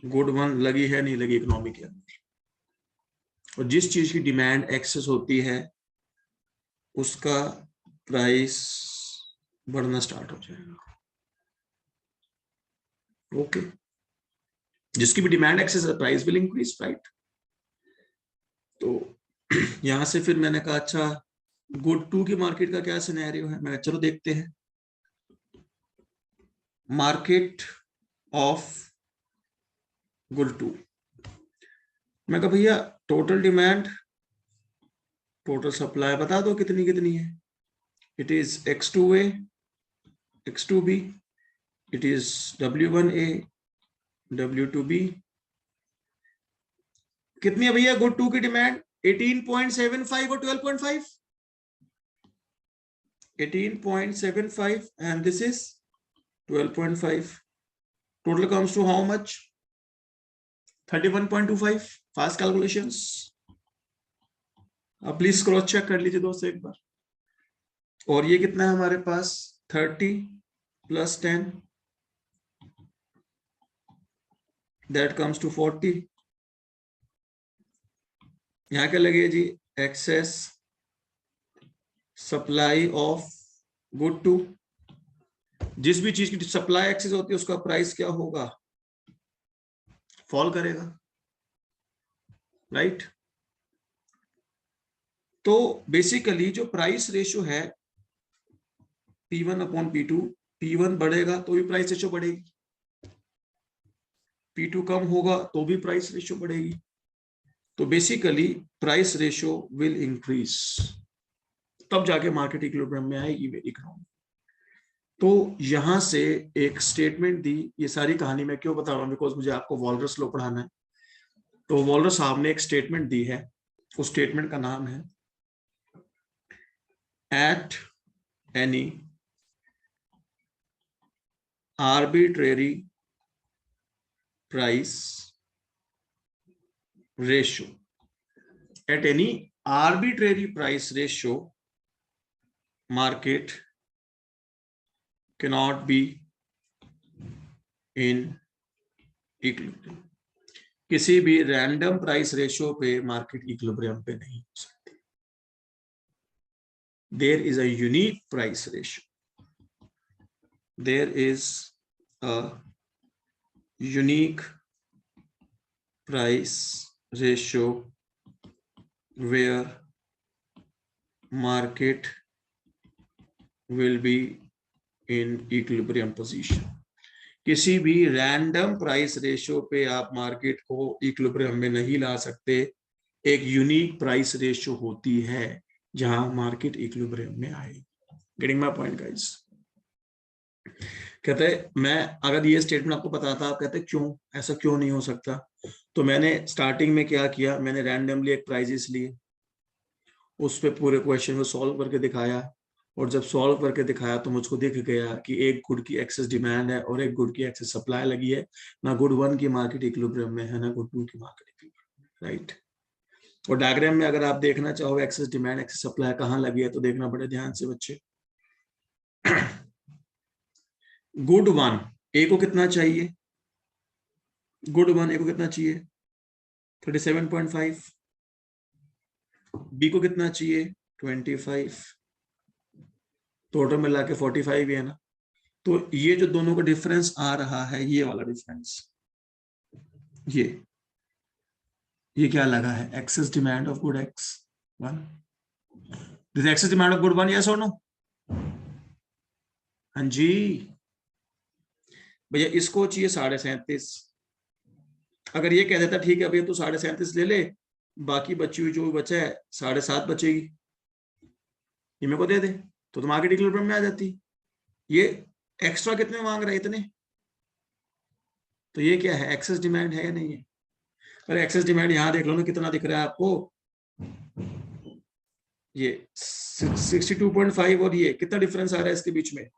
good one लगी है नहीं लगी इकोनॉमी के अंदर, और जिस चीज की डिमांड एक्सेस होती है उसका प्राइस बढ़ना स्टार्ट हो जाएगा। ओके, जिसकी भी डिमांड एक्सेस है प्राइस विल इंक्रीज, राइट। तो यहां से फिर मैंने कहा अच्छा गुड टू की मार्केट का क्या सिनेरियो है, मैं चलो देखते हैं। मार्केट ऑफ गुड टू, मैं कहा भैया टोटल डिमांड टोटल सप्लाई बता दो कितनी कितनी है। It is X2A, X2B, it is W1A, W2B। कितनी है भैया गुड टू की डिमांड, 18.75 और 12.5, 18.75 and this is 12.5, total comes to how much, 31.25। Fast calculations, आप प्लीज क्रॉस चेक कर लीजिए दोस्तों एक बार। और ये कितना है हमारे पास, 30 + 10 दैट कम्स टू 40। यहां क्या लगे जी, excess supply of good two, जिस भी चीज की सप्लाई एक्सेस होती है उसका प्राइस क्या होगा, फॉल करेगा, राइट। तो बेसिकली जो प्राइस रेशियो है P1/P2, P1 बढ़ेगा तो भी प्राइस रेशियो बढ़ेगी, P2 कम होगा तो भी प्राइस रेशियो बढ़ेगी। तो basically price ratio will increase, तब जाके मार्केट इक्विलिब्रियम में आएगी इकोनॉमी। तो यहां से एक स्टेटमेंट दी, ये सारी कहानी मैं क्यों बता रहा हूं, बिकॉज मुझे आपको वॉलरस लॉ पढ़ाना है। तो वॉलरस साहब ने एक स्टेटमेंट दी है, उस स्टेटमेंट का नाम है at any arbitrary price ratio, at any arbitrary price ratio market cannot be in equilibrium। किसी भी रैंडम प्राइस रेशियो पे मार्केट इक्विलिब्रियम पे नहीं हो सकती। There is a unique price ratio, there is a unique price ratio where market will be in equilibrium position। किसी भी random price ratio पे आप मार्केट को इक्विलिब्रियम में नहीं ला सकते, एक यूनिक प्राइस रेशियो होती है जहां मार्केट इक्विलिब्रियम में आएगी। Getting my point guys. कहते हैं मैं अगर ये स्टेटमेंट आपको बताता, आप कहते क्यों ऐसा क्यों नहीं हो सकता, तो मैंने स्टार्टिंग में क्या किया, मैंने रैंडमली एक प्राइजेस लिए, उस पर पूरे क्वेश्चन को सॉल्व करके दिखाया, और जब सॉल्व करके दिखाया तो मुझको दिख गया कि एक गुड की एक्सेस डिमांड है और एक गुड की एक्सेस सप्लाई लगी है, ना गुड वन की मार्केट इक्विलिब्रियम में है ना गुड टू की मार्केट इक्विलिब्रियम, राइट। और डायग्राम में अगर आप देखना चाहो एक्सेस डिमांड एक्सेस सप्लाई कहाँ लगी है तो देखना बड़े ध्यान से बच्चे। गुड वन ए को कितना चाहिए, गुड वन ए को कितना चाहिए 37.5, बी को कितना चाहिए 25, टोटल मिला के 45 ही है ना। तो ये जो दोनों का डिफरेंस आ रहा है, ये वाला डिफरेंस, ये क्या लगा है, excess demand of good x one, this excess demand of good one, yes और नो। हाँ जी भैया, इसको चाहिए 37.5। अगर ये कह देता ठीक है भैया तू 37.5 ले ले, बाकी बची हुई जो बचा है 7.5 बचेगी, ये मेरे को दे दे, तो मार्केट इक्विलिब्रियम में आ जाती। ये एक्स्ट्रा कितने मांग रहे हैं, इतने, तो ये क्या है, एक्सेस डिमांड है या नहीं है। अरे एक्सेस डिमांड यहां देख लो ना कितना दिख रहा है आपको, ये 62.5 और ये कितना डिफरेंस आ रहा है इसके बीच में?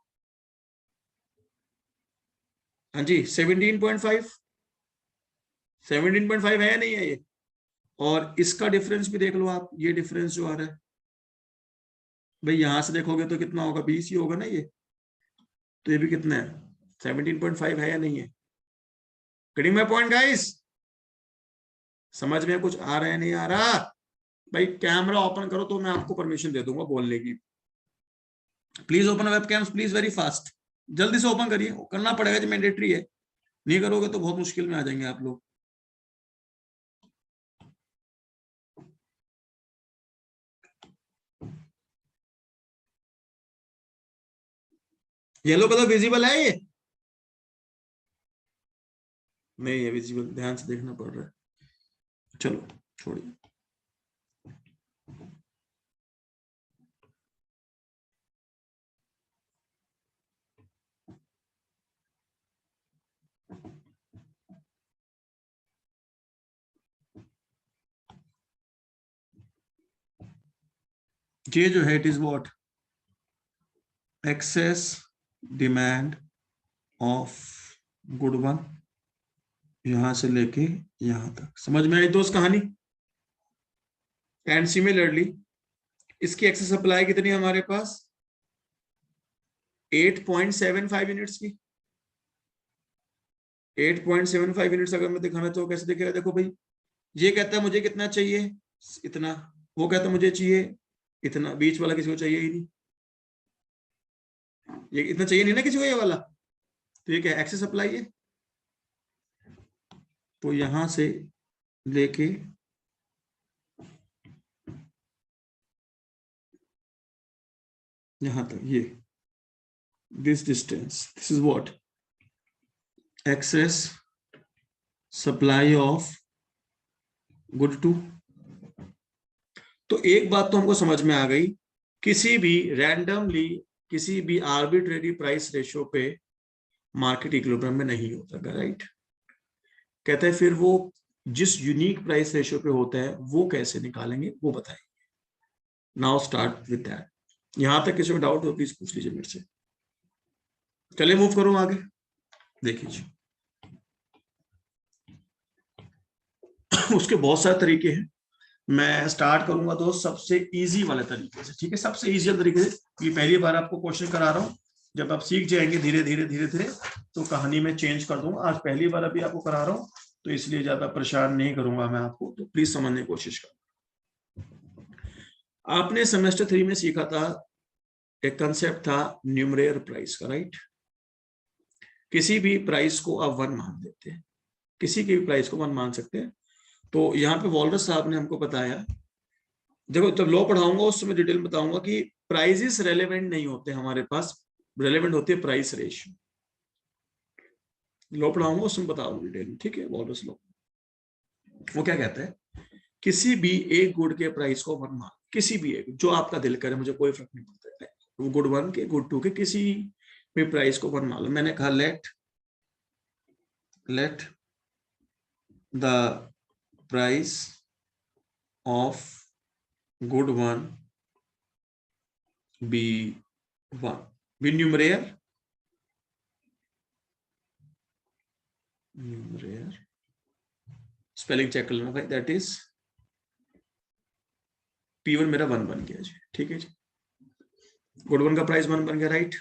हाँ जी 17.5, 17.5 है या नहीं है ये? और इसका डिफरेंस भी देख लो आप, ये डिफरेंस जो आ रहा है भाई, यहां से देखोगे तो कितना होगा, 20 ही होगा ना ये, तो ये भी कितना है 17.5 है या नहीं है? Getting my point guys? समझ में कुछ आ रहा है नहीं आ रहा? भाई कैमरा ओपन करो तो मैं आपको परमिशन दे दूंगा बोलने की। Please open web camps please, very fast, जल्दी से ओपन करिए, करना पड़ेगा जो मैंडेटरी है, नहीं करोगे तो बहुत मुश्किल में आ जाएंगे आप लोग। येलो कलर विजिबल है ये? नहीं है विजिबल, ध्यान से देखना पड़ रहा है, चलो छोड़िए। ये जो है it is what, excess demand of good one, यहां से लेके यहां तक, समझ में आई दोस्त कहानी? एंड सिमिलरली इसकी एक्सेस सप्लाई कितनी है हमारे पास, 8.75 यूनिट्स की। 8.75 यूनिट्स अगर मैं दिखाना तो कैसे दिखेगा, देखो भाई, ये कहता है मुझे कितना चाहिए, इतना, वो कहता है मुझे चाहिए इतना, बीच वाला किसी को चाहिए ही नहीं, ये इतना चाहिए नहीं ना किसी को ये वाला, तो ये क्या एक्सेस सप्लाई है, तो यहां से लेके यहां तक, ये this distance, this is what excess supply of good two. तो एक बात तो हमको समझ में आ गई, किसी भी रैंडमली, किसी भी आर्बिट्रेरी प्राइस रेशियो पे मार्केट इक्विलिब्रियम में नहीं होता, राइट? कहता है फिर वो जिस यूनिक प्राइस रेशियो पे होता है वो कैसे निकालेंगे वो बताएंगे। Now start with that. यहां तक किसी को डाउट हो प्लीज पूछ लीजिए मेरे से। चलिए मूव करूं आगे, देखिए उसके बहुत सारे तरीके हैं, मैं स्टार्ट करूंगा दोस्त सबसे इजी वाले तरीके से, ठीक है? सबसे इजी तरीके से, ये पहली बार आपको क्वेश्चन करा रहा हूं, जब आप सीख जाएंगे धीरे धीरे धीरे धीरे तो कहानी में चेंज कर दूंगा। आज पहली बार अभी आपको करा रहा हूं तो इसलिए ज्यादा परेशान नहीं करूंगा मैं आपको, तो प्लीज समझने की कोशिश करो। आपने सेमेस्टर 3 में सीखा था, एक कंसेप्ट था न्यूमरेयर प्राइस का, राइट? किसी भी प्राइस को आप 1 मान देते हैं, किसी की भी प्राइस को 1 मान सकते हैं। तो यहाँ पे वॉलरस साहब ने हमको बताया, देखो जब लॉ पढ़ाऊंगा उस समय डिटेल बताऊंगा कि प्राइजेस रेलेवेंट नहीं होते हमारे पास, रेलेवेंट होती है प्राइस रेशियो। लॉ पढ़ाऊंगा उस समय बताऊंगा डिटेल, ठीक है? वॉलरस लॉ वो क्या कहता है, किसी भी एक गुड के प्राइस को 1 मान, किसी भी एक, जो आपका दिल करे, मुझे कोई फर्क नहीं पड़ता है, वो गुड 1 के गुड 2 के किसी भी प्राइस को 1 मान लो। मैंने कहा let the price of good 1 B 1, B numeraire, spelling check कर लेना भाई, दैट इज P1 मेरा 1 बन गया जी, ठीक है जी, गुड 1 का प्राइस 1 बन गया, राइट?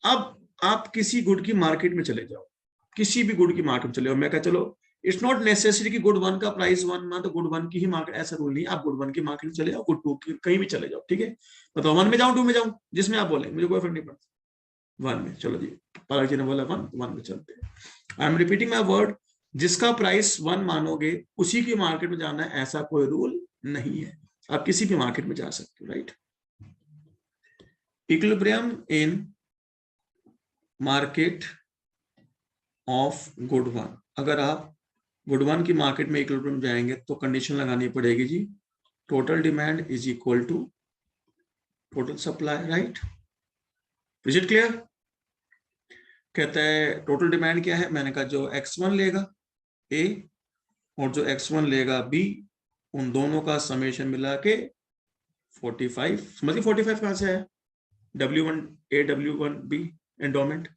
अब आप किसी गुड की मार्केट में चले जाओ, किसी भी गुड की मार्केट में चले जाओ, मैं कहा चलो इट्स नॉट नेसेसरी कि गुड 1 का प्राइस 1 मान तो गुड 1 की ही मार्केट, ऐसा रूल नहीं, आप गुड 1 की मार्केट में चले जाओ, गुड 2 की कहीं भी चले जाओ, ठीक है? बताओ 1 में जाऊं 2 में जाऊं, जिसमें आप बोले, मुझे कोई फर्क नहीं पड़ता। 1 में चलो जी, पालक जी ने बोला 1 में चलते हैं। I am repeating my word, जिसका प्राइस 1 मानोगे उसी की मार्केट में जाना है, ऐसा कोई रूल नहीं है, आप किसी भी मार्केट में जा सकते हो, right? Equilibrium in market of good 1, अगर आप गुड 1 की मार्केट में इक्विलिब्रियम जाएंगे तो कंडीशन लगानी पड़ेगी जी, total demand is equal to total supply, right? Is it clear? कहता है टोटल डिमांड क्या है, मैंने कहा जो x1 लेगा A और जो x1 लेगा B, उन दोनों का समेशन मिला के 45, समझिए 45 कहां से आया, W1A W1B एंडोमेंट।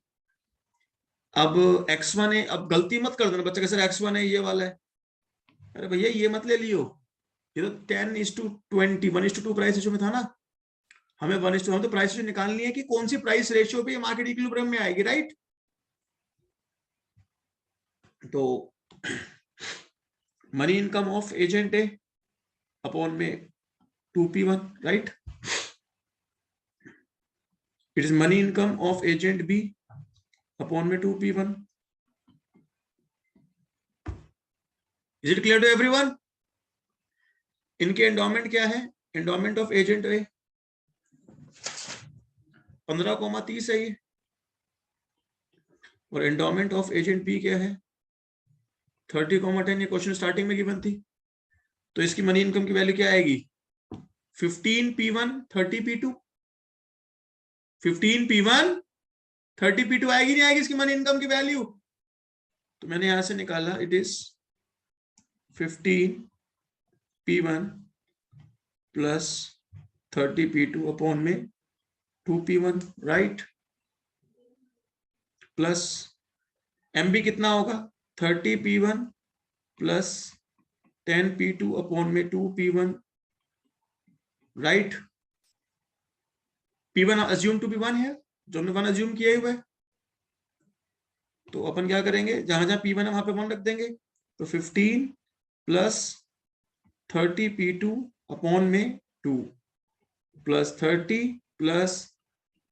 अब X1A, अब गलती मत कर देना बच्चा, कैसे X1A ये वाला है, अरे भैया ये मत ले लियो, ये तो 10:20 1:2 प्राइस रेशियो में था ना, हमें 1:2, हम तो प्राइस रेशियो निकालनी है कि कौन सी प्राइस रेशियो पे मार्केट इक्विलिब्रियम में आएगी, राइट। तो money income of agent A upon में 2P1, right. It is money income of agent B upon में 2P1। Is it clear to everyone? इनके एंडोमेंट क्या है, एंडोमेंट ऑफ एजेंट ए 15,30 है ये, और एंडोमेंट ऑफ एजेंट बी क्या है 30,10। ये क्वेश्चन स्टार्टिंग में गिवन थी, तो इसकी मनी इनकम की वैल्यू क्या आएगी 15P1 30P2, 15P1 30P2 आएगी नहीं आएगी इसकी मनी इनकम की वैल्यू, तो मैंने यहां से निकाला it is 15P1 plus 30P2 upon में 2P1, राइट, प्लस MB कितना होगा 30P1 प्लस 10P2 अपॉन में 2P1, right. P1 assume to be 1 है, जो हमने 1 अज्यूम किया हुआ है, तो अपन क्या करेंगे, जहां जहां P1 है वहां पे 1 रख देंगे, तो 15 प्लस 30P2 अपॉन में 2 प्लस 30 प्लस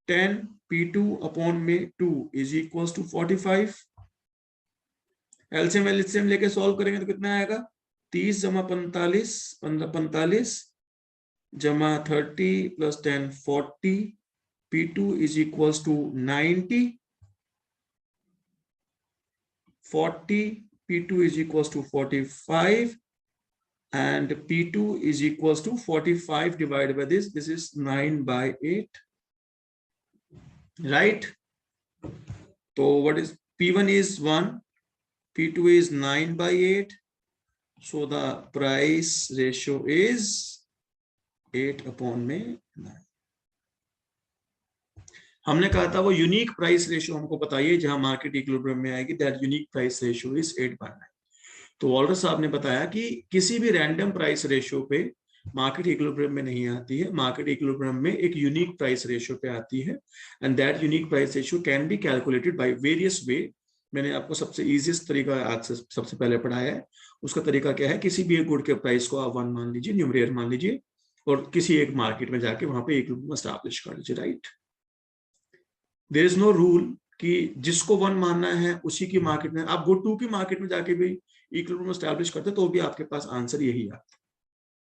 10P2 अपॉन में 2 is equal to 45। LCM LCM लेके सॉल्व करेंगे तो कितना आएगा 30 जमा 45 45 जमा 30 plus 10 40, P2 is equal to 90, 40, P2 is equals to 45 and P2 is equals to 45 divided by this is 9/8, right? So what is P1 is 1, P2 is 9/8, so the price ratio is 8/9। हमने कहा था वो unique price ratio हमको बताइए जहां market equilibrium में आएगी, that unique price ratio is 8/9। तो वॉल्टर साहब ने बताया कि किसी भी रैंडम प्राइस रेशियो पे मार्केट इक्विलिब्रियम में नहीं आती है, मार्केट इक्विलिब्रियम में एक यूनिक प्राइस रेशियो पे आती है, and that unique price ratio can be calculated by various वे। मैंने आपको सबसे इजीएस्ट तरीका आज से सबसे पहले पढ़ाया है, उसका तरीका क्या है, किसी भी एक गुड के प्राइस को आप 1 मान लीजिए, न्यूमरेटर मान लीजिए, और किसी एक मार्केट में जाके वहां पे इक्विलिब्रियम एस्टैब्लिश कर लीजिए, right. There is no rule कि जिसको 1 मानना है उसी की मार्केट में, आप गुड 2 की मार्केट में जाके भी इक्विलिब्रियम एस्टैब्लिश करते तो भी आपके पास आंसर यही आता।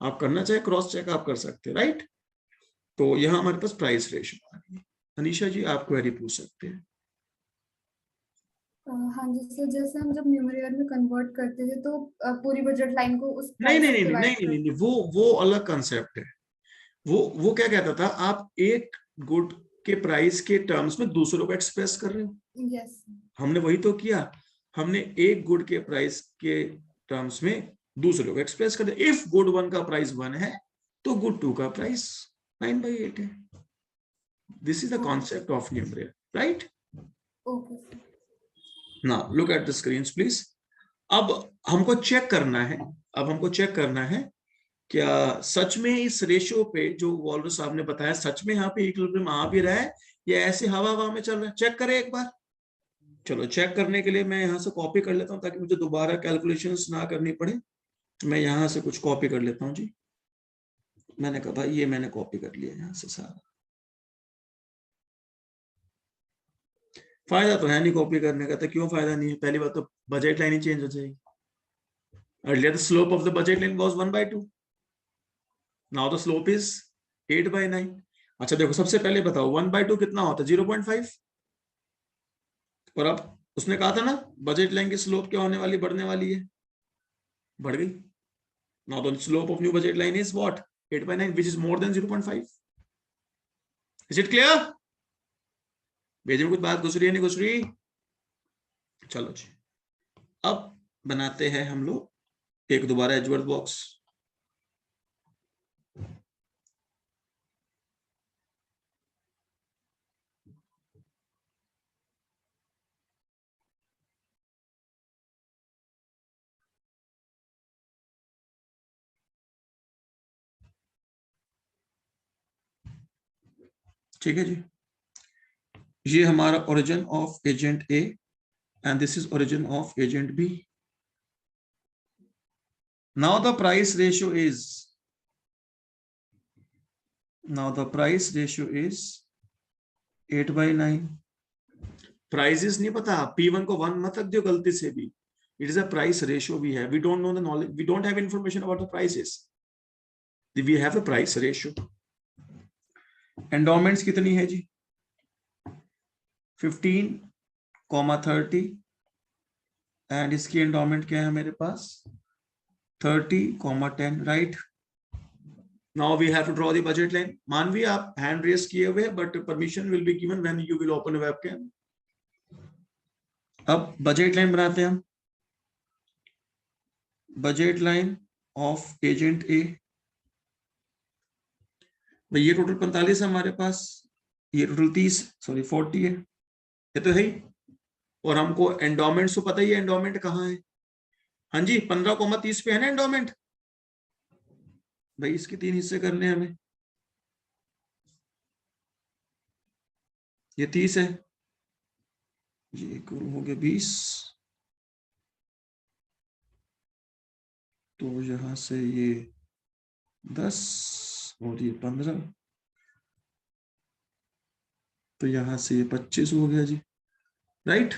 आप करना चाहे क्रॉस चेक आप कर सकते हैं, राइट। तो यहाँ हमारे पास प्राइस रेशियो आ गई। अनीशा जी आप क्वेरी पूछ सकते हैं। हाँ जी सर, जैसे हम जब न्यूमरेटर में कन्वर्ट करते थे तो पूरी बजट लाइन को उस नहीं प्राइस नहीं से नहीं नहीं डिवाइड नहीं नहीं, वो अलग कंसेप्ट है। वो क्या कहता था, आप एक गुड के प्राइस के टर्म्स में दूसरों को एक्सप्रेस कर रहे हो। यस, हमने वही तो किया, हमने एक गुड के प्राइस के टर्म्स में दूसरों को एक्सप्रेस कर दिया। इफ गुड 1 का प्राइस 1 है तो गुड 2 का प्राइस 9/8 है। This is the concept of numerator, right. Okay. Now look at the screen please. अब हमको चेक करना है, क्या सच में इस रेशियो पे जो वॉल्टर साहब ने बताया सच में यहाँ पे इक्विलिब्रियम आ भी रहा है या ऐसे हवा हवा में चल रहा है, चेक करें एक बार। चलो चेक करने के लिए मैं यहाँ से कॉपी कर लेता हूँ ताकि मुझे दोबारा कैलकुलेशंस ना करनी पड़े। मैं यहाँ से कुछ कॉपी कर लेता हूँ जी। मैंने कहा भाई ये मैंने कॉपी कर लिया यहाँ से सारा। फायदा तो है नहीं कॉपी करने का, तो क्यों फायदा नहीं है, पहली बात तो बजट लाइन ही चेंज हो जाएगी। Earlier the slope of the budget line was 1/2, now the slope is 8/9। अच्छा देखो सबसे पहले बताओ 1/2 कितना होता है 0.5, और अब उसने कहा था ना बजट लाइन की स्लोप क्या होने वाली, बढ़ने वाली है, बढ़ गई। Now the slope of new budget line is what 8/9 which is more than 0.5। Is it clear? भेजे में कुछ बात घुस रही है नहीं घुस रही? चलो जी अब बनाते हैं हम लोग एक दोबारा एजवर्थ बॉक्स। ठीक है जी, ये हमारा origin of agent A and this is origin of agent B. Now the price ratio is 8/9. Prices नहीं पता, P1 को 1 मत रख दियो गलती से भी. It is a price ratio we have. We don't know the knowledge, we don't have information about the prices. We have a price ratio. Endowments कितनी है जी? 15,30 एंड इसकी एंडोमेंट क्या है मेरे पास? 30,10. Right. Now we have to draw the budget line. Manvi आप hand raise किए हुए, but permission will be given when you will open webcam. अब बजट लाइन बनाते हैं हम. Budget line of agent A. भाई ये टोटल 45 है हमारे पास, ये टोटल 40 है, ये तो है ही. और हमको एंडोमेंट तो पता ही है, एंडोमेंट कहाँ है. हाँ जी, 15,30 पे है ना एंडोमेंट. भाई इसके 3 हिस्से करने हैं हमें. ये 30 है, ये हो गया 20, तो यहां से ये 10 और ये 15, तो यहां से ये 25 हो गया जी. राइट.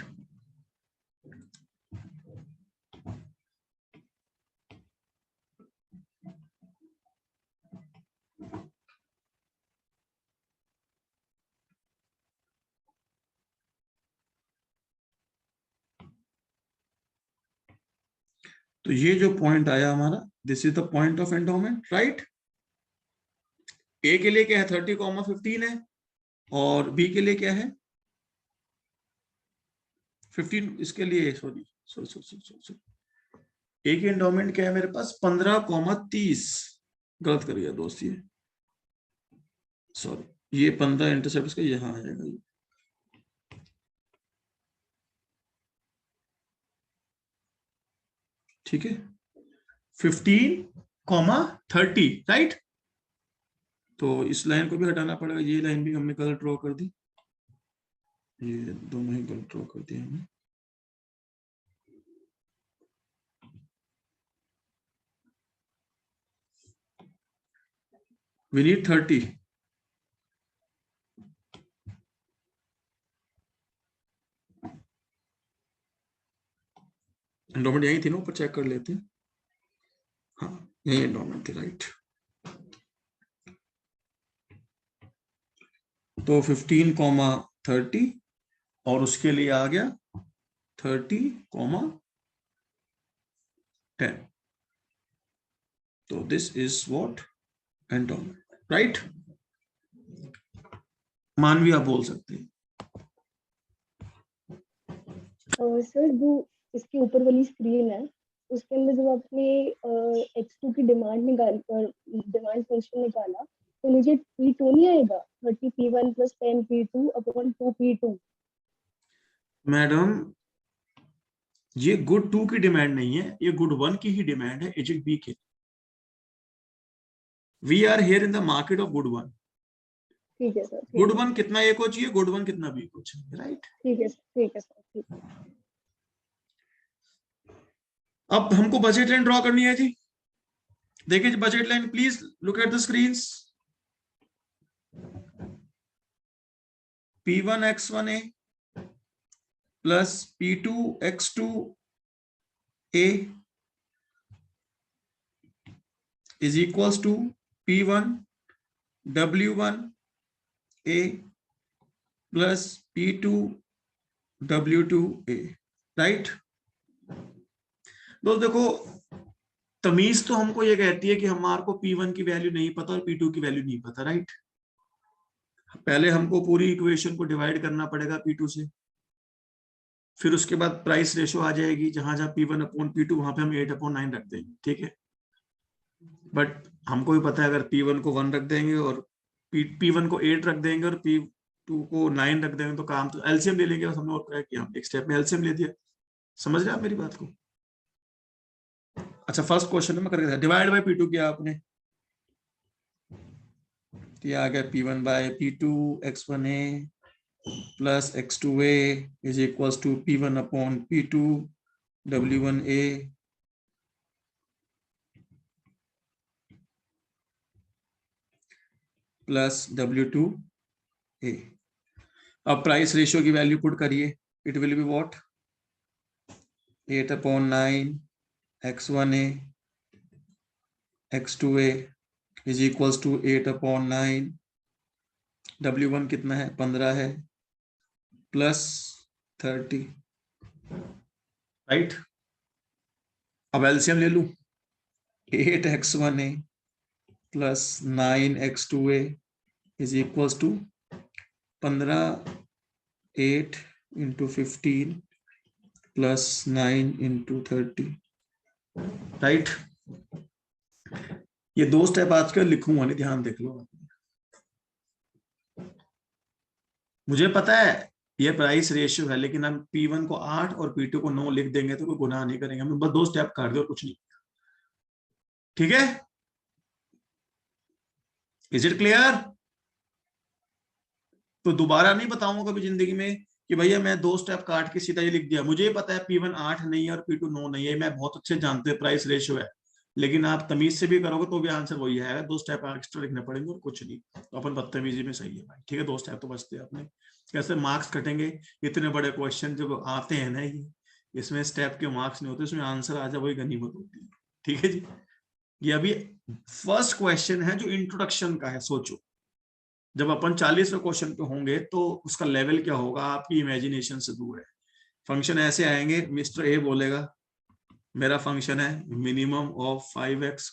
तो ये जो पॉइंट आया हमारा, this is the point of endowment. Right. A के लिए क्या है? 30,15 है, और बी के लिए क्या है? 15. इसके लिए सॉरी ए की एंडोमेंट क्या है मेरे पास? 15,30. गलत कर गया दोस्त, ये सॉरी, ये 15 इंटरसेप्ट का यहां आ जाएगा ये. ठीक है, 15,30. राइट. तो इस लाइन को भी हटाना पड़ेगा, ये लाइन भी हमने गलत ड्रॉ कर दी, ये दोनों ही गलत ड्रॉ कर दिए हमने. We need 30. एंडोमेंट यही थी ना, ऊपर चेक कर लेते हैं. हाँ, यही एंडोमेंट थी. राइट. तो 15,30 और उसके लिए आ गया 30,10. तो this is what? Endowment. Right. मानवी आप बोल सकते हैं. सर जो इसके ऊपर वाली स्क्रीन है, उसके अंदर जब आपने x2 की डिमांड फंक्शन निकाला, तो मुझे P2 नहीं आएगा? 30 P1 + 10 P2 upon 2 P2. Madam, ये गुड 2 की डिमांड नहीं है, ये गुड 1 की ही डिमांड है एजेंट बी के. We are here in the market of good 1. ठीक है सर. गुड 1 कितना ए को चाहिए, गुड 1 कितना बी को चाहिए. राइट. ठीक है सर. ठीक है सर. ठीक है. अब हमको बजट लाइन ड्रॉ करनी है जी. देखिए budget line, please look at the screens. P1 X1A plus P2 X2A is equals to P1 W1A plus P2 W2A. Right. दोस्त देखो, तमीज तो हमको ये कहती है कि हमारे को P1 की वैल्यू नहीं पता और P2 की वैल्यू नहीं पता. राइट. पहले हमको पूरी इक्वेशन को डिवाइड करना पड़ेगा P2 से, फिर उसके बाद प्राइस रेशो आ जाएगी, जहां जहां P1 अपॉन P2 वहां पे हम 8/9 रख देंगे. ठीक है. बट हमको भी पता है अगर P1 को 1 रख देंगे और P1 को 8 रख देंगे और P2 को 9 रख देंगे, तो काम तो एलसीएम ले लेंगे. हमने और क्या किया, एक स्टेप में एलसीएम ले दिया. समझ रहे आप मेरी बात को? अच्छा, फर्स्ट क्वेश्चन में करके डिवाइड बाय P2 किया आपने, तो ये आ गया P1 by P2 x1a plus x2a is equals to P1 upon P2 W1a plus W2a। अब प्राइस रेशियो की वैल्यू पुट करिए, it will be what 8/9 x1a x2a is equals to 8/9 W1 कितना है 15 है प्लस 30, राइट। अब LCM ले लूं, 8x1a plus 9x2a is equals to 15 8 into 15 plus 9 into 30, right. ये दो स्टेप आजकल लिखूंगा नहीं, ध्यान देख लो। मुझे पता है ये प्राइस रेशियो है, लेकिन हम P1 को 8 और P2 को 9 लिख देंगे तो कोई गुनाह नहीं करेंगे, हम बस दो स्टेप काट दो, कुछ नहीं। ठीक है, इज इट क्लियर? तो दोबारा नहीं बताऊंगा कभी जिंदगी में कि भैया मैं दो स्टेप काट के सीधा ये लिख दिया। मुझे पता है P1 8 नहीं है और P2 9 नहीं है, मैं बहुत अच्छे जानते हैं प्राइस रेशियो है, लेकिन आप तमीज से भी करोगे तो भी आंसर वही है, दो स्टेप एक्स्ट्रा लिखने पड़ेंगे और कुछ नहीं। तो अपन बदतमीजी में सही है भाई, ठीक है, दो स्टेप तो बचते हैं अपने। कैसे मार्क्स कटेंगे? इतने बड़े क्वेश्चन जब आते हैं ना, ये इसमें स्टेप के मार्क्स नहीं होते, इसमें आंसर आ जाए वही गनीमत होती है। ठीक है जी, ये अभी फर्स्ट क्वेश्चन है जो इंट्रोडक्शन का है। सोचो जब अपन 40वें क्वेश्चन पे होंगे तो उसका लेवल क्या होगा, आपकी इमेजिनेशन से दूर है। फंक्शन ऐसे आएंगे, मिस्टर ए बोलेगा मेरा फंक्शन है minimum of 5x,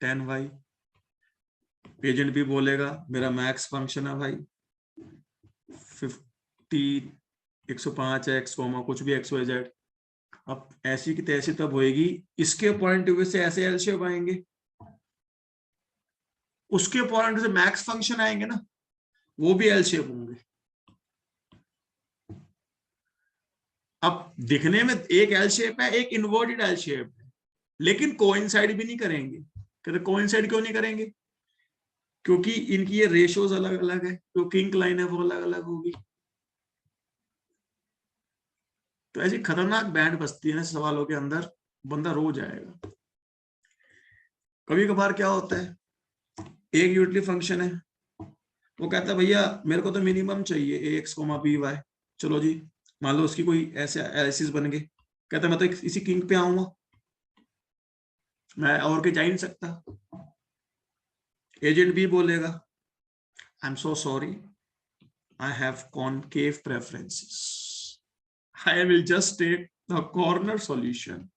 10y। Agent भी बोलेगा मेरा मैक्स फंक्शन है भाई 50 105x, कुछ भी xyz। अब ऐसी की तैसी तब होएगी, इसके पॉइंट ऑफ व्यू से ऐसे एल शेप आएंगे, उसके पॉइंट से मैक्स फंक्शन आएंगे ना, वो भी एल शेप होंगे। अब दिखने में एक एल शेप है, एक इन्वर्टेड एल शेप है, लेकिन कोइंसाइड भी नहीं करेंगे। कहते कोइंसाइड क्यों नहीं करेंगे? क्योंकि इनकी ये रेशियोज अलग अलग है, जो किंक लाइन है वो अलग अलग होगी। तो ऐसी खतरनाक बैंड बजती है ना सवालों के अंदर, बंदा रो जाएगा। कभी कभार क्या होता है, एक यूटिलिटी फंक्शन है, वो कहता है भैया मेरे को तो मिनिमम चाहिए ax, by। चलो जी, मान लो उसकी कोई ऐसे एनालिसिस बन गए, कहता है मैं तो इसी किंग पे आऊंगा, मैं और के जा ही नहीं सकता। एजेंट भी बोलेगा I am so sorry, I have concave preferences, I will just take the corner solution.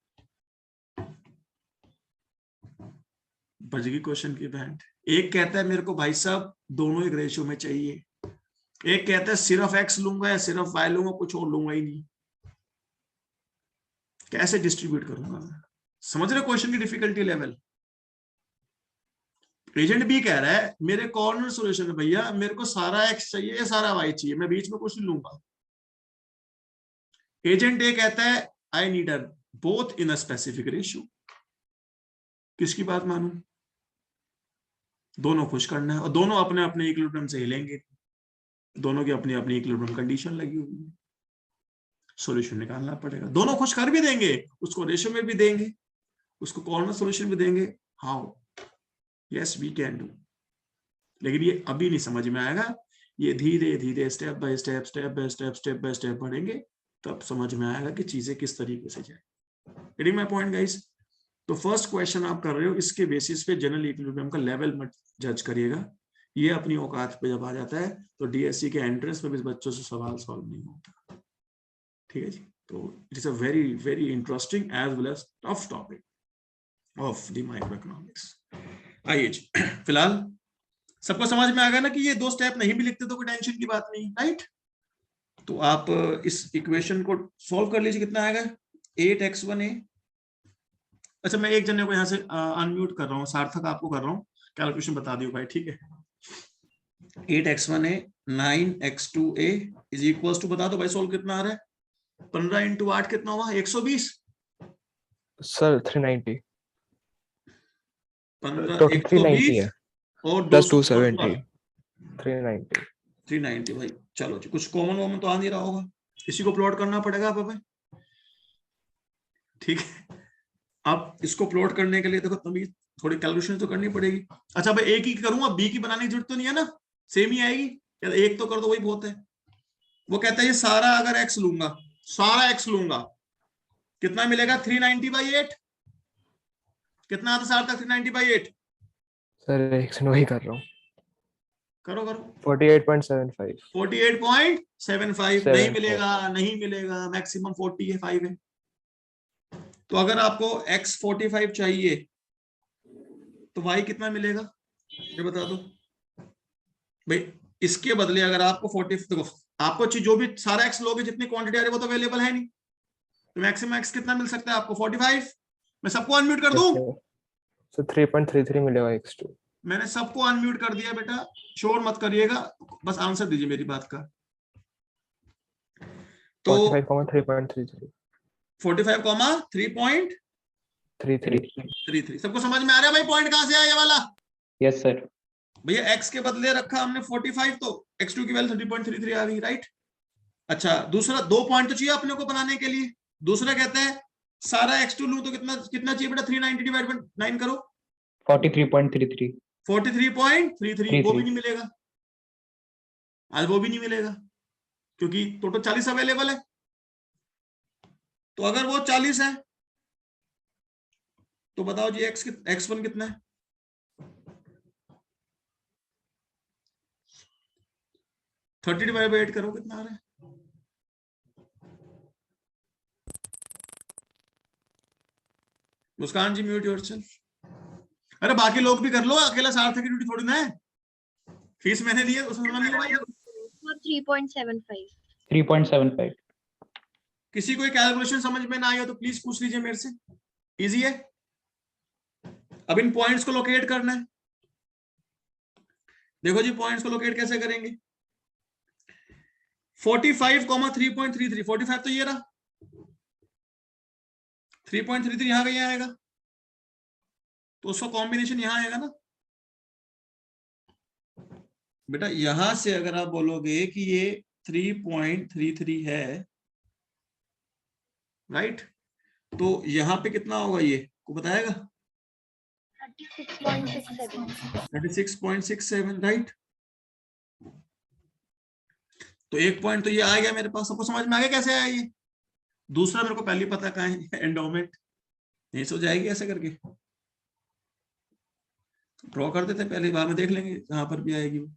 बजगी क्वेश्चन की बैंड। एक कहता है मेरे को भाई साहब दोनों एक रेशियो में चाहिए, एक कहता है सिर्फ x लूंगा या सिर्फ y लूंगा, कुछ और लूंगा ही नहीं, कैसे डिस्ट्रीब्यूट करूंगा मैं? समझ रहे क्वेश्चन की डिफिकल्टी लेवल? एजेंट भी कह रहा है मेरे कॉर्नर सॉल्यूशन है भैया, मेरे को सारा x चाहिए या सारा y चाहिए, मैं बीच में कुछ नहीं लूंगा। एजेंट ए कहता है I need both in a specific ratio. किसकी बात मानूं? दोनों खुश करना है और दोनों अपने अपने इक्विलिब्रियम से हिलेंगे, दोनों की अपनी अपनी इक्विलिब्रियम कंडीशन लगी हुई है, सॉल्यूशन निकालना पड़ेगा। दोनों खुश कर भी देंगे, उसको रेशियो में भी देंगे, उसको कॉर्नर सॉल्यूशन भी देंगे। How? Yes we can do. लेकिन ये अभी नहीं समझ में आएगा, ये धीरे धीरे step by step step by step बढ़ेंगे, तब समझ में आएगा कि चीजें किस तरीके से जाए। Getting my point guys? तो फर्स्ट क्वेश्चन आप कर रहे हो, इसके बेसिस पे जनरल इक्विलिब्रियम का लेवल मत जज करिएगा, ये अपनी औकात पे जब आ जाता है तो डीएससी के एंट्रेंस में भी बच्चों से सवाल सॉल्व नहीं होता। ठीक है जी, तो it is a very very interesting as well as tough topic of the micro economics. आइए जी, फिलहाल सबको समझ में आ गया ना कि ये दो स्टेप नहीं भी लिखते तो कोई टेंशन की बात नहीं, राइट? तो आप इस इक्वेशन को सॉल्व कर लीजिए, कितना आएगा 8x1a। अच्छा मैं एक जने को यहाँ से अनम्यूट कर रहा हूँ, सार्थक आपको कर रहा हूँ, कैलकुलेशन बता दियो भाई, ठीक है। 8x1a 9x2a is equals to, बता दो भाई सॉल्व कितना आ रहा है? 15 इंटू 8 कितना हुआ? 120 सर 390 15 टोटल 390 है। और प्लस 200 270 390। 390 भाई। चलो जी, कुछ कॉमन वॉमन तो आ नहीं रहा होगा, इसी को प्लॉट करना पड़ेगा अब हमें, ठीक है। अब इसको प्लॉट करने के लिए देखो तभी थोड़ी कैलकुलेशन तो करनी पड़ेगी। अच्छा भाई एक ही करूंगा, बी की बनाने की जरूरत तो नहीं है ना, सेम ही आएगी, एक तो कर दो वही बहुत है। वो कहता है ये सारा अगर एक्स लूंगा, सारा एक्स लूंगा, कितना मिलेगा 390/8, कितना आता सार तक 390/8? सर एक सेकंड वही कर रहा हूँ। करो करो। 48.75। 48.75 नहीं मिलेगा, नहीं मिलेगा, मैक्सिमम 45 है। तो अगर आपको x 45 चाहिए तो y कितना मिलेगा ये बता दो भाई। इसके बदले अगर आपको 40, देखो आपको जो भी सारा x लोगे, जितनी क्वांटिटी आ रही है वो तो अवेलेबल है नहीं, तो मैक्सिमम x कितना मिल सकता है आपको 45। मैं सबको अनम्यूट कर दूं? सर 3.33 मिलेगा x2। मैंने सबको अनम्यूट कर दिया बेटा, शोर मत करिएगा, बस आंसर दीजिए मेरी बात का। तो 45,3.33। 45,3.33 सबको समझ में आ रहा है भाई? पॉइंट कहां से आया ये वाला? Yes sir. भैया x के बदले रखा हमने 45, तो x2 की वैल्यू 30.33 आ गई, राइट। अच्छा दूसरा 2 पॉइंट तो चाहिए अपने को बनाने के लिए। दूसरा कहता है सारा x2 लूं तो कितना कितना चाहिए बेटा? 390 डिवाइड बाय 9 करो। 43.33। 43.33 वो भी नहीं मिलेगा आज, वो भी नहीं मिलेगा क्योंकि टोटल 40 अवेलेबल है। तो अगर वो 40 है तो बताओ जी x1 कितना है? 30 डिवाइड बाय 8 करो, कितना आ रहा है? मुस्कान जी म्यूट योरसेल्फ। अरे बाकी लोग भी कर लो, अकेला सार्थक की ड्यूटी थोड़ी ना है, फीस मैंने दी है उसमें नहीं है भाई। 3.75। 3.75। किसी को कैलकुलेशन समझ में ना आई हो तो प्लीज पूछ लीजिए मेरे से, इजी है। अब इन पॉइंट्स को लोकेट करना है। देखो जी पॉइंट्स को लोकेट कैसे करेंगे? 45,3.33, 45 तो ये रहा, 3.33 यहां कहीं आएगा, तो उसका कॉम्बिनेशन यहां आएगा ना बेटा। यहां से अगर आप बोलोगे कि ये 3.33 है, राइट, तो यहां पे कितना होगा ये को बताएगा? 36.67, राइट। तो एक पॉइंट तो ये आ गया मेरे पास, सबको समझ में आ गया कैसे आया ये? दूसरा मेरे को पहले पता कहाँ है, एंडोमेंट, यही सो जाएगी ऐसे करके, ड्रॉ कर देते पहले, बाद में देख लेंगे जहां पर भी आएगी वो।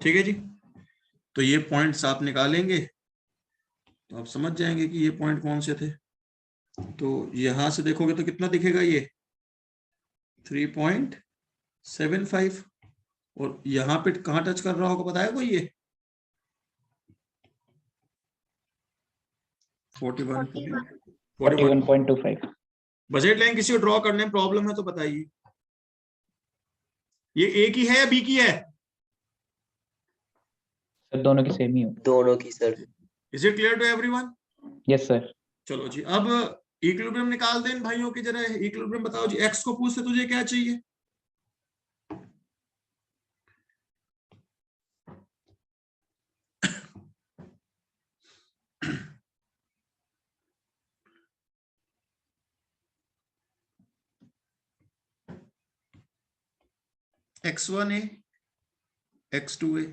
ठीक है जी, तो ये पॉइंट्स आप निकालेंगे तो आप समझ जाएंगे कि ये पॉइंट कौन से थे। तो यहां से देखोगे तो कितना दिखेगा ये 3.75, और यहां पे कहां टच कर रहा होगा बताया कोई? ये 41.25। बजट लाइन किसी को ड्रॉ करने में प्रॉब्लम है तो बताइए। ये ए की है या बी की है? सर दोनों की सेम ही हो। दोनों की sir. Is it clear to everyone? Yes sir. चलो जी, अब इक्विलिब्रियम निकाल दें भाइयों की, जरा इक्विलिब्रियम बताओ जी। एक्स को पूछते तुझे क्या चाहिए? x1a, x2a,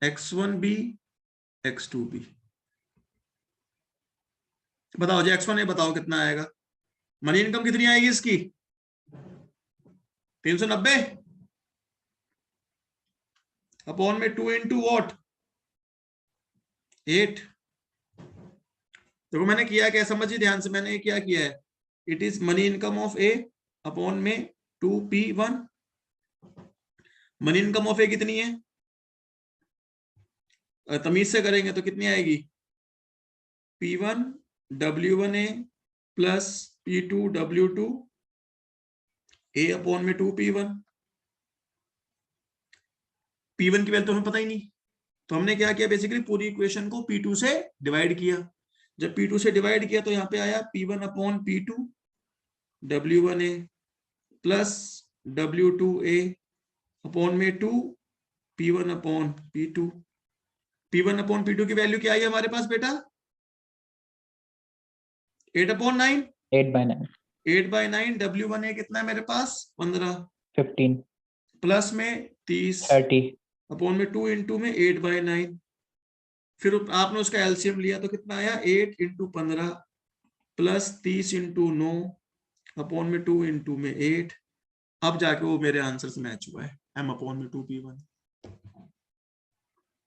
x1b, x2b। बताओ जी x1a बताओ कितना आएगा? मनी इनकम कितनी आएगी इसकी? 390 अपॉन में 2 इंटू वॉट 8। देखो मैंने किया क्या, समझिए ध्यान से, मैंने क्या किया है, it is money income of A upon में 2p1। मनी इनकम ऑफ ए कितनी है? तमीज से करेंगे तो कितनी आएगी? P1 W1A plus P2 W2 A upon में 2P1। P1 की वैल्यू तो हमें पता ही नहीं, तो हमने क्या किया, बेसिकली पूरी इक्वेशन को P2 से डिवाइड किया। जब P2 से डिवाइड किया तो यहाँ पे आया P1 upon P2 W1A plus W2A upon में 2 P1 upon P2। P1 upon P2 की वैल्यू क्या आई हमारे पास बेटा, 8/9। 8/9 8/9 W1A कितना है मेरे पास, 15 15 प्लस में 30 30 अपॉन में 2 इंटू में 8/9। फिर आपने उसका एलसीएम लिया तो कितना आया, 8 इंटू 15 प्लस 30 इंटू 9 अपॉन में 2 इंटू में 8। अब जाके वो मेरे आंसर से मैच हुआ है, m अपॉन में 2p1।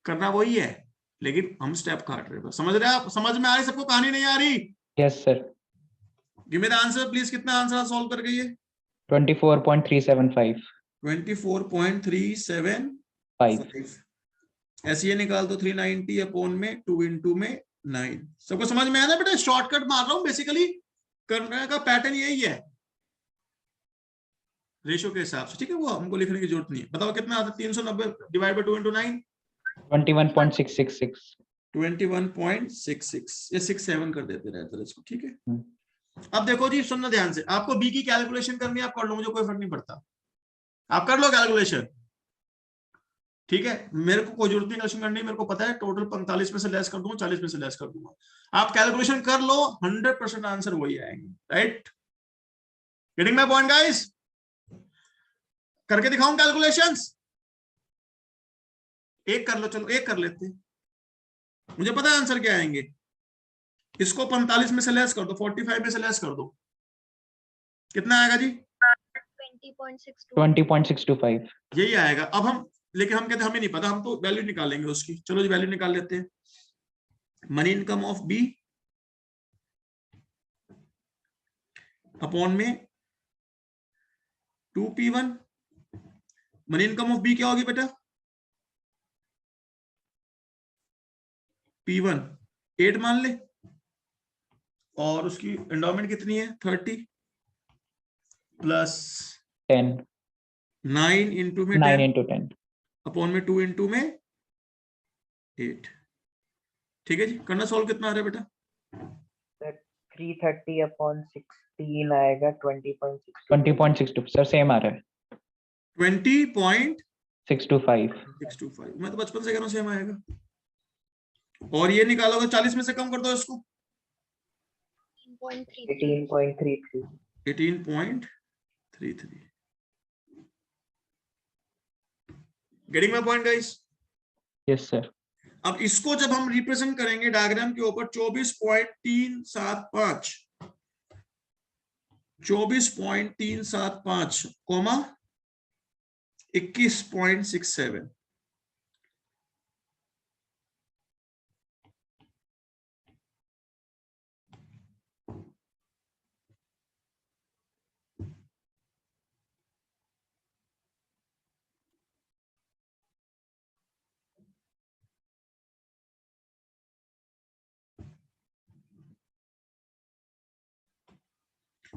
करना वही है, लेकिन हम स्टेप काट रहे हैं। समझ रहे हैं आप, समझ में आ रही सबको, कहानी नहीं आ रही? Yes sir. Give me the answer please, कितना आंसर सॉल्व कर गई है? 24.375 24.375। ऐसे ये निकाल दो 390 अपॉन में 2 इंटू में 9। सबको समझ में आया ना बेटा? शॉर्टकट मार रहा हूं, बेसिकली करने का पैटर्न यही है रेशो के हिसाब से, ठीक है? वो हमको लिखने की जरूरत नहीं है। बताओ कितना आता है 390 डिवाइड बाय 2 इंटू 9? 21.666 21.66 या 67 कर देते रहते इसको, ठीक है? अब देखो जी, सुनना ध्यान से, आपको बी की कैलकुलेशन करनी है, आप कर लो, मुझे कोई फर्क नहीं पड़ता, आप कर लो कैलकुलेशन, ठीक है? मेरे को कोई जरूरत नहीं कैलकुलेशन करनी, मेरे को पता है टोटल 45 में से लेस कर दूंगा, 40 में से लेस कर दूंगा। आप कैलकुलेशन कर लो, 100% आंसर वही आएंगे, right? Getting my point guys? करके दिखाऊं कैलकुलेशंस? एक कर लो, चलो एक कर लेते हैं, मुझे पता है आंसर क्या आएंगे। इसको 45 में से लेस कर दो, 45 में से लेस कर दो, कितना आएगा जी? 20.625 यही आएगा। अब हम, लेकिन हम कहते हैं हमें नहीं पता, हम तो वैल्यू निकालेंगे उसकी। चलो जी वैल्यू निकाल लेते हैं। Money income of B upon में 2p1। Money income of B क्या होगी बेटा? P1 8 मान ले, और उसकी एंडोमेंट कितनी है 30 प्लस 10 9 इंटू में 9 10 into 10 अपॉन में 2 इंटू में 8। ठीक है जी, करना सॉल्व। कितना आ रहा है बेटा? 330 अपॉन 16 आएगा 20.6। 20.62 सर सेम आ रहा है 20.625। 625 मैं तो बचपन से कह रहा हूं सेम आएगा। और ये निकालोगे 40 में से कम कर दो इसको, 18.33। 18.33। Getting my point guys? Yes sir. अब इसको जब हम रिप्रेजेंट करेंगे डायग्राम के ऊपर 24.375 24.375 कोमा 21.67।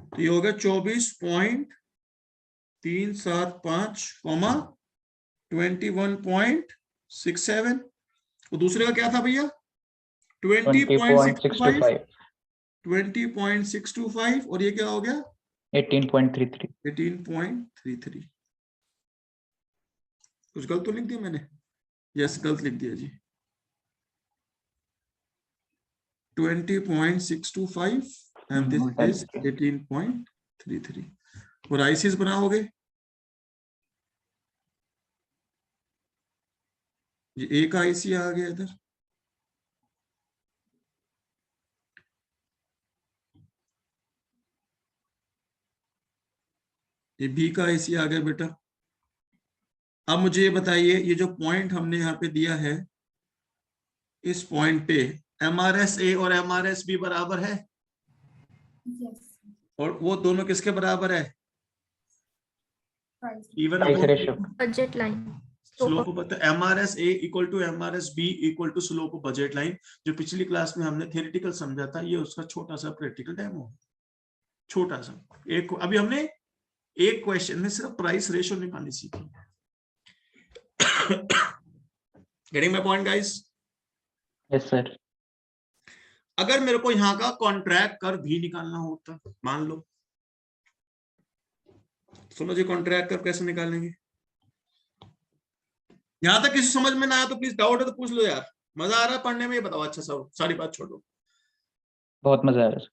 तो ये हो गया 24.375 कोमा 21.67। और दूसरे का क्या था भैया? 20.625 20.625। और ये क्या हो गया? 18.33 18.33। कुछ गलत तो लिख दिया मैंने? यस गलत लिख दिया जी। 20.625 and this is 18.33। और आईसीस बनाओगे ये एक आईसी आ गया इधर, ये बी का आईसी आ गया बेटा। अब मुझे ये बताइए, ये जो पॉइंट हमने यहाँ पे दिया है, इस पॉइंट पे MRSA और MRSB बराबर है? Yes. और वो दोनों किसके बराबर है? Price. Even price ratio Budget line. Slope of MRSA equal to MRSB equal to slope of budget line. जो पिछली क्लास में हमने थ्योरेटिकल समझा था, ये उसका छोटा सा प्रैक्टिकल डेमो, छोटा सा। एक अभी हमने एक क्वेश्चन में सिर्फ प्राइस रेशियो निकालनी सीखी। Getting my point guys? Yes sir. अगर मेरे को यहाँ का कॉन्ट्रैक्ट कर भी निकालना होता, मान लो, सुनो जी, कॉन्ट्रैक्ट कर कैसे निकालेंगे? यहां तक किसी समझ में ना आया तो प्लीज डाउट है तो पूछ लो यार। मजा आ रहा है पढ़ने में, ये बताओ। अच्छा सब सारी बात छोड़ो, बहुत मजा आ रहा है।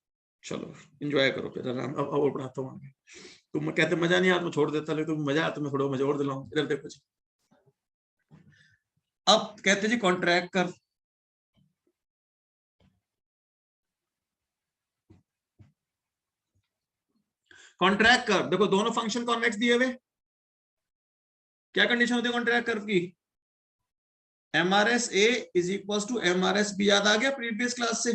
चलो एंजॉय करो फिर आराम। अब और पढ़ाता हूँ आगे। तुम कहते मजा नहीं आता तो छोड़ देता, लेकिन तुम मजा आता मैं थोड़ा मजा और दिलाऊं। इधर देखो जी, अब कहते जी कॉन्ट्रैक्ट कर। कॉन्ट्रैक्ट कर, देखो दोनों फंक्शन कॉन्वेक्स दिए हुए, क्या कंडीशन होती है कॉन्ट्रैक्ट कर्व की? MRS A is equal to MRS B। याद आ गया प्रीवियस क्लास से?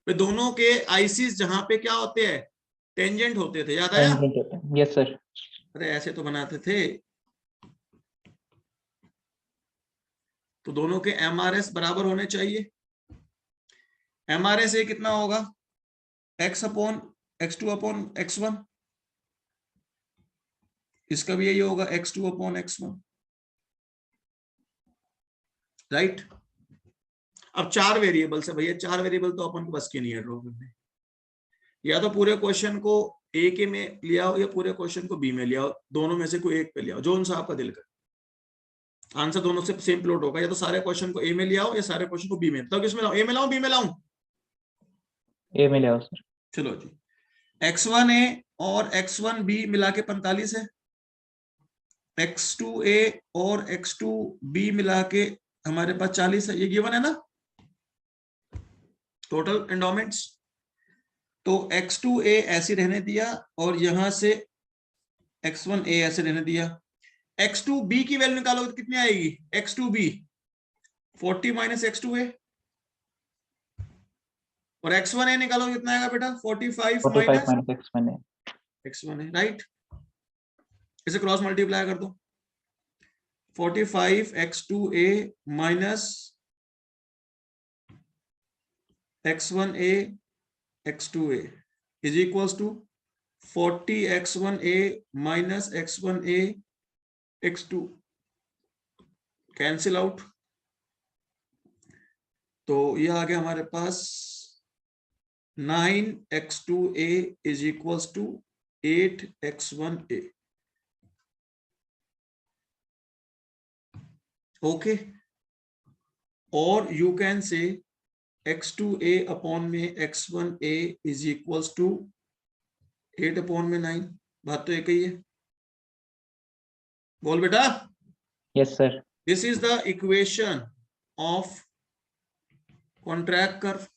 दोनों के आईसीस जहां पे क्या होते हैं, टेंजेंट होते थे, याद आया? Yes sir. अरे ऐसे तो बनाते थे। तो दोनों के MRS बराबर होने चाहिए। MRS A कितना होगा? x upon x2 upon x1। इसका भी यही होगा, x2 अपॉन x1, राइट? अब 4 वेरिएबल्स है भैया, 4 वेरिएबल तो अपन को बस की नहीं है ड्रॉ करने। या तो पूरे क्वेश्चन को ए के में लिया हो या पूरे क्वेश्चन को बी में लिया हो, दोनों में से कोई एक पे लिया हो, जो सा आपका दिल करे। आंसर दोनों से सेम प्लॉट होगा। या तो सारे क्वेश्चन को ए में लिया हो या सारे क्वेश्चन को बी में। तो किसमें लाऊं? ए में लाऊं, बी में लाऊं? ए में ले आओ सर। चलो जी, x1a और x1b मिला के 45 है, x2a और x2b मिला के हमारे पास 40 है। ये गिवन है ना टोटल एंडोमेंट्स। तो x2a ऐसे रहने दिया और यहां से x1a ऐसे रहने दिया। x2b की वैल्यू निकालोगे तो कितनी आएगी? x2b 40 माइनस x2a, और x1a निकालोगे कितना आएगा बेटा? 45 माइनस x1a, राइट? इसे क्रॉस मल्टीप्लाई कर दो। 45 x2a minus x1a x2a is equals to 40 x1a minus x1a x2, cancel out. तो ये आ गया हमारे पास 9 x2a is equals to 8 x1a। Okay, और you can say x2a upon में x1a is equals to 8 upon में 9। बात तो एक ही है। बोल बेटा। Yes sir. This is the equation of contract curve.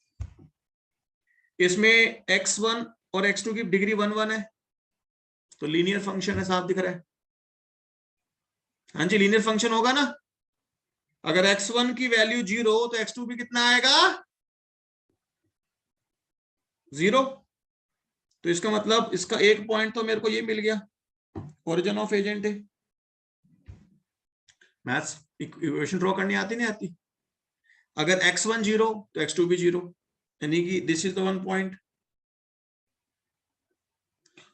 इसमें x1 और x2 की डिग्री 1 1 है, तो लीनियर फंक्शन है, साफ दिख रहा है। हाँ जी, लीनियर फंक्शन होगा ना। अगर x1 की वैल्यू 0 तो x2 भी कितना आएगा? 0। तो इसका मतलब इसका एक पॉइंट तो मेरे को ये मिल गया, ओरिजिन ऑफ एजेंट है। मैथ्स इक्वेशन ड्रॉ करनी आती नहीं आती? अगर x1 0 तो x2 भी 0, यानी कि this is the one point.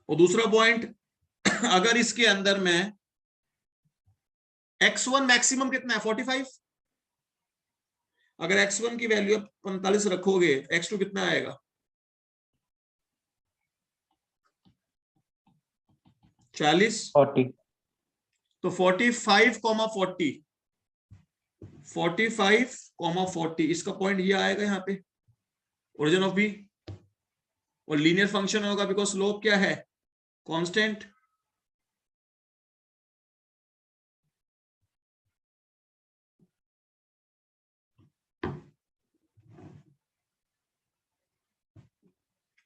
और दूसरा पॉइंट, अगर इसके अंदर में x1 मैक्सिमम कितना है? 45। अगर x1 की वैल्यू 45 रखोगे, x2 कितना आएगा? 40। 40। तो 45, 40, 45, 40, इसका पॉइंट ये आएगा यहाँ पे, ओरिजिन ऑफ बी। और लीनियर फंक्शन होगा बिकॉज स्लोप क्या है? कांस्टेंट।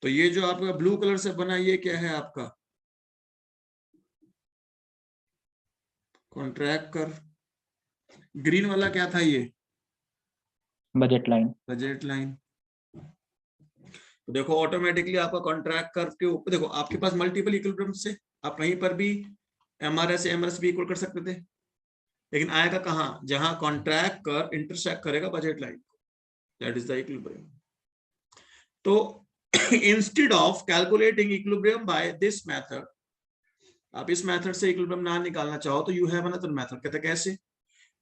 तो ये जो आपका ब्लू कलर से बना, ये क्या है आपका? Contract curve. ग्रीन वाला क्या था? ये बजट लाइन। Budget line. तो देखो ऑटोमेटिकली आपका कॉन्ट्रैक्ट कर्व के ऊपर देखो, आपके पास मल्टीपल इक्विलिब्रियम से आप कहीं पर भी MRS MRS भी इक्वल कर सकते थे, लेकिन आएगा कहां? जहां कॉन्ट्रैक्ट कर्व इंटरसेक्ट करेगा बजट लाइन को, दैट इज द इक्विलिब्रियम। तो instead of calculating equilibrium by this method, आप इस मेथड से इक्विलिब्रियम ना निकालना चाहो तो यू हैव अनदर मेथड। कहते कैसे?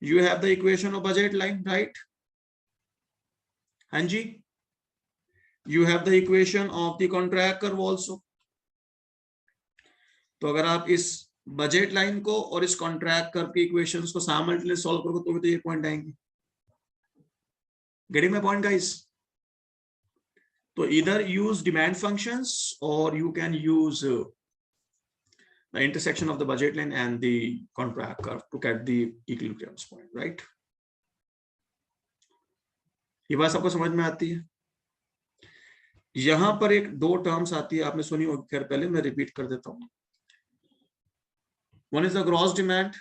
You have the equation of budget line, right? हाँ जी. You have the equation of the contract curve also. तो अगर आप इस बजट लाइन को और इस कॉन्ट्रैक्ट कर्व की इक्वेशंस को साइमल्टेनियसली सॉल्व करोगे तो ये पॉइंट आएंगे. Getting my point guys? तो either use demand functions or you can use the intersection of the budget line and the contract curve to get the equilibrium point, right? ये बात सबको समझ में आती है? यहां पर एक दो टर्म्स आती है, आपने सुनी होगी, खैर पहले मैं रिपीट कर देता हूं. One is the gross demand,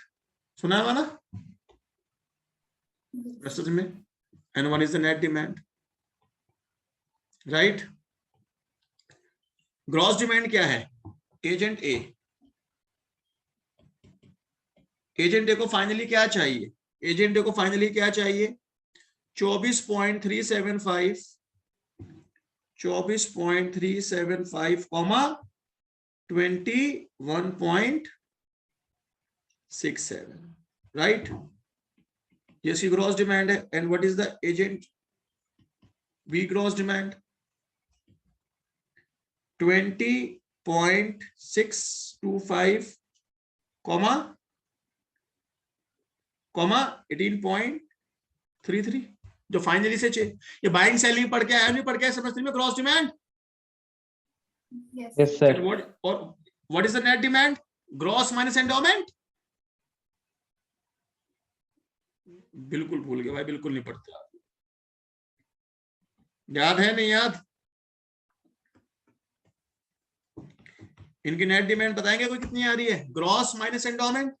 सुना है ना मैसेज में, and one is the net demand, right? Gross demand क्या है? Agent A. एजेंट ए को फाइनली क्या चाहिए? एजेंट ए को फाइनली क्या चाहिए? 24.375 कॉमा 21.67, राइट? ये इसकी ग्रॉस डिमांड है. And what is the agent B gross demand? 20.625 comma 18.33, जो फाइनली से चाहिए. ये बाइंग सेलिंग पढ़ के आया, नहीं पढ़ के समझ में? Gross demand. Yes, sir. What is the net demand? Gross minus endowment. बिल्कुल भूल गए भाई, बिल्कुल नहीं पढ़ते आप. याद है नहीं याद? इनकी नेट डिमांड बताएंगे कोई कितनी आ रही है? Gross minus endowment.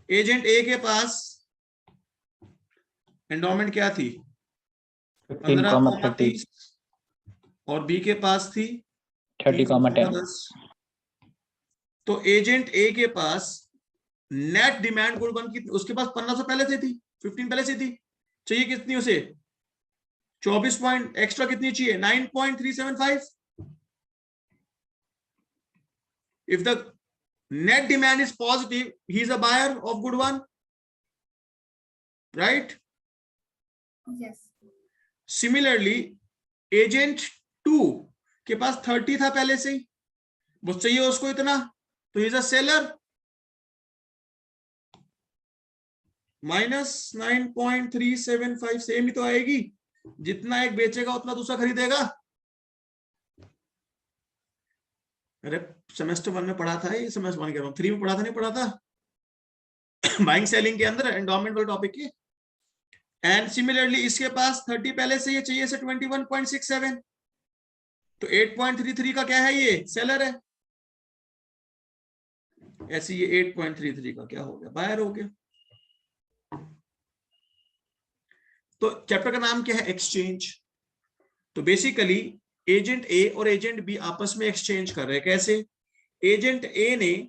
Agent A के पास एंडोमेंट क्या थी? 15.30 और बी के पास थी 30.10. तो एजेंट ए के पास नेट डिमांड गुड वन की, उसके पास 1500 पहले से थी, 15 पहले से थी. चाहिए कितनी उसे? 24 पॉइंट एक्स्ट्रा कितनी चाहिए? 9.375. If the net demand is positive, he is a buyer of good one, right? Yes. Similarly, agent 2 के पास 30 था पहले से ही, वो चाहिए उसको इतना, तो he is a seller. Minus 9.375 same ही तो आएगी. जितना एक बेचेगा उतना दूसरा खरीदेगा. अरे सेमेस्टर 1 में पढ़ा था, ये सेमेस्टर 1 कह रहा हूं, 3 में पढ़ा था, नहीं पढ़ा था? बाइंग सेलिंग के अंदर एंडोमेंट वाले टॉपिक की. एंड सिमिलरली इसके पास 30 पहले से, ये चाहिए से 21.67, तो 8.33 का क्या है? ये सेलर है. ऐसे ये 8.33 का क्या हो गया? बायर हो गया. तो चैप्टर का नाम क्या है? एक्सचेंज. तो बेसिकली एजेंट ए और एजेंट बी आपस में एक्सचेंज कर रहे हैं. कैसे? एजेंट ए ने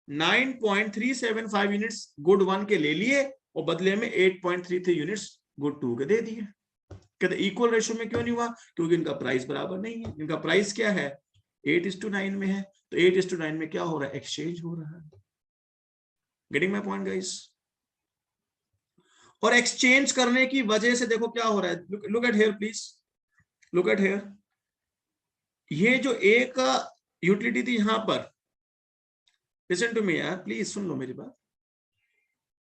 9.375 यूनिट्स गुड 1 के ले लिए और बदले में 8.33 यूनिट्स गुड 2 के दे दिए. कहते इक्वल रेशियो में क्यों नहीं हुआ? क्योंकि इनका प्राइस बराबर नहीं है. इनका प्राइस क्या है? 8:9 में है. तो 8:9 में क्या हो रहा है? एक्सचेंज हो रहा है. Getting my point guys? और एक्सचेंज करने की वजह से देखो क्या हो रहा है. Look at here please, look at here. ये जो ए का यूटिलिटी थी यहां पर, लिसन टू मी यार, प्लीज सुन लो मेरी बात.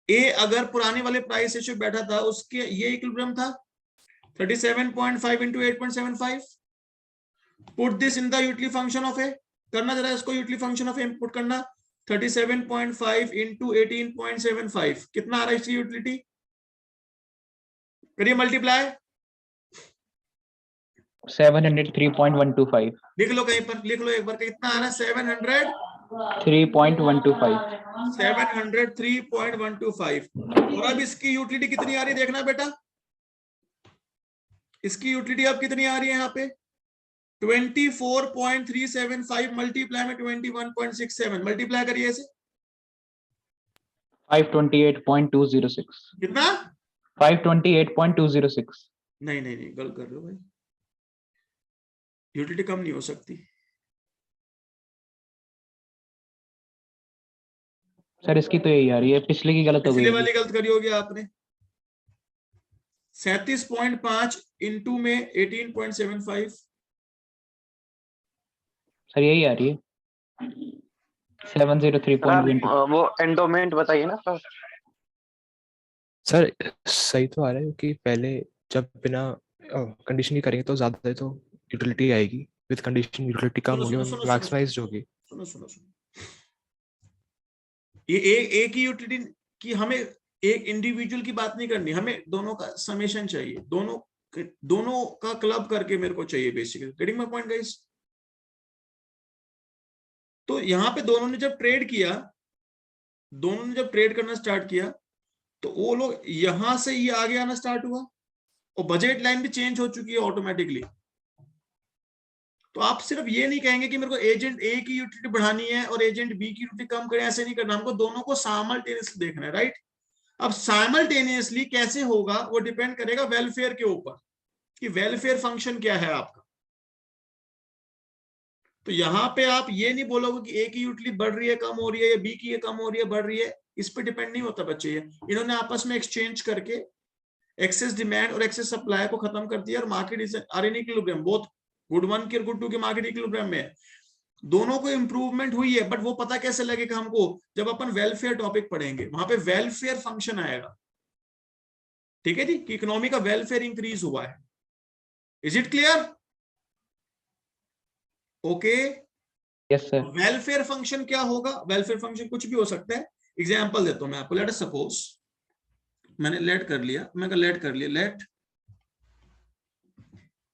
ए अगर पुराने वाले प्राइस रेशियो बैठा था, उसके ये इक्विलिब्रियम था 37.5 into 8.75. Put this in the utility function of A. करना जरा इसको utility function of A put करना. 37.5 into 18.75 कितना आ रहा है इसकी यूटिलिटी? करिए मल्टीप्लाई. 703.125. लिख लो कहीं पर, लिख लो एक बार. कितना आ रहा है? 3.125. 703.125. और अब इसकी यूटिलिटी कितनी आ रही है? देखना बेटा, इसकी यूटिलिटी अब कितनी आ रही है यहाँ पे? 24.375 मल्टीप्लाई में 21.67. मल्टीप्लाई करिए इसे. 528.206. कितना? 528.206. नहीं नहीं नहीं, गलत कर रहे हो भाई. यूटिलिटी कम नहीं हो सकती. सर इसकी तो यही आ रही है, पिछले की गलत हो पिछले गई वाली होगी। गलत करी होगी आपने। 37.5 इंटू में 18.75, सर यही आ रही है, 703.1. वो एंडोमेंट बताइए ना सर। सर सही तो आ रहा है क्योंकि पहले जब बिना कंडीशन की करेंगे तो ज्यादा तो यूटिलिटी आएगी, विद कंडीशन यूटिलिटी कम सुनो होगी सुनो और सुनो मैक्सिमाइज्ड होगी। सुनो सुनो सुनो, ये एक ही यूटिलिटी की, हमें एक इंडिविजुअल की बात नहीं करनी, हमें दोनों का समेशन चाहिए, दोनों का क्लब करके मेरे को चाहिए basically. Getting my point guys? तो यहाँ पे दोनों ने जब ट्रेड करना स्टार्ट किया तो वो लोग यहां से ये आगे आना स्टार्ट हुआ और बजट लाइन भी चेंज हो चुकी है ऑटोमेटिकली। तो आप सिर्फ ये नहीं कहेंगे कि मेरे को एजेंट ए की यूटिलिटी बढ़ानी है और एजेंट बी की यूटिलिटी कम करें, ऐसे नहीं करना, हमको दोनों को साइमल्टेनियसली देखना है, राइट? अब साइमल्टेनियसली कैसे होगा वो डिपेंड करेगा वेलफेयर के ऊपर, कि वेलफेयर फंक्शन क्या है आपका। तो यहां पे आप ये नहीं बोलोगे कि ए की यूटिलिटी बढ़ रही है कम हो रही है, या बी की कम हो रही है बढ़ रही है, इस पे डिपेंड नहीं होता बच्चे। ये इन्होंने आपस में एक्सचेंज करके एक्सेस डिमांड और एक्सेस सप्लाई को खत्म कर दिया और market is are in equilibrium, both good 1 के गुड 2 के मार्केट इक्विलिब्रियम में है। दोनों को इंप्रूवमेंट हुई है, बट वो पता कैसे लगेगा हमको, जब अपन वेलफेयर टॉपिक पढ़ेंगे, वहां पे वेलफेयर फंक्शन आएगा। ठीक है जी, कि इकोनॉमी का वेलफेयर इंक्रीज हुआ है। Is it clear? Okay. Yes sir. Welfare function क्या होगा? वेलफेयर फंक्शन कुछ भी हो सकता है। एग्जांपल देता हूं मैं आपको। लेट सपोज मैंने लेट कर लिया, let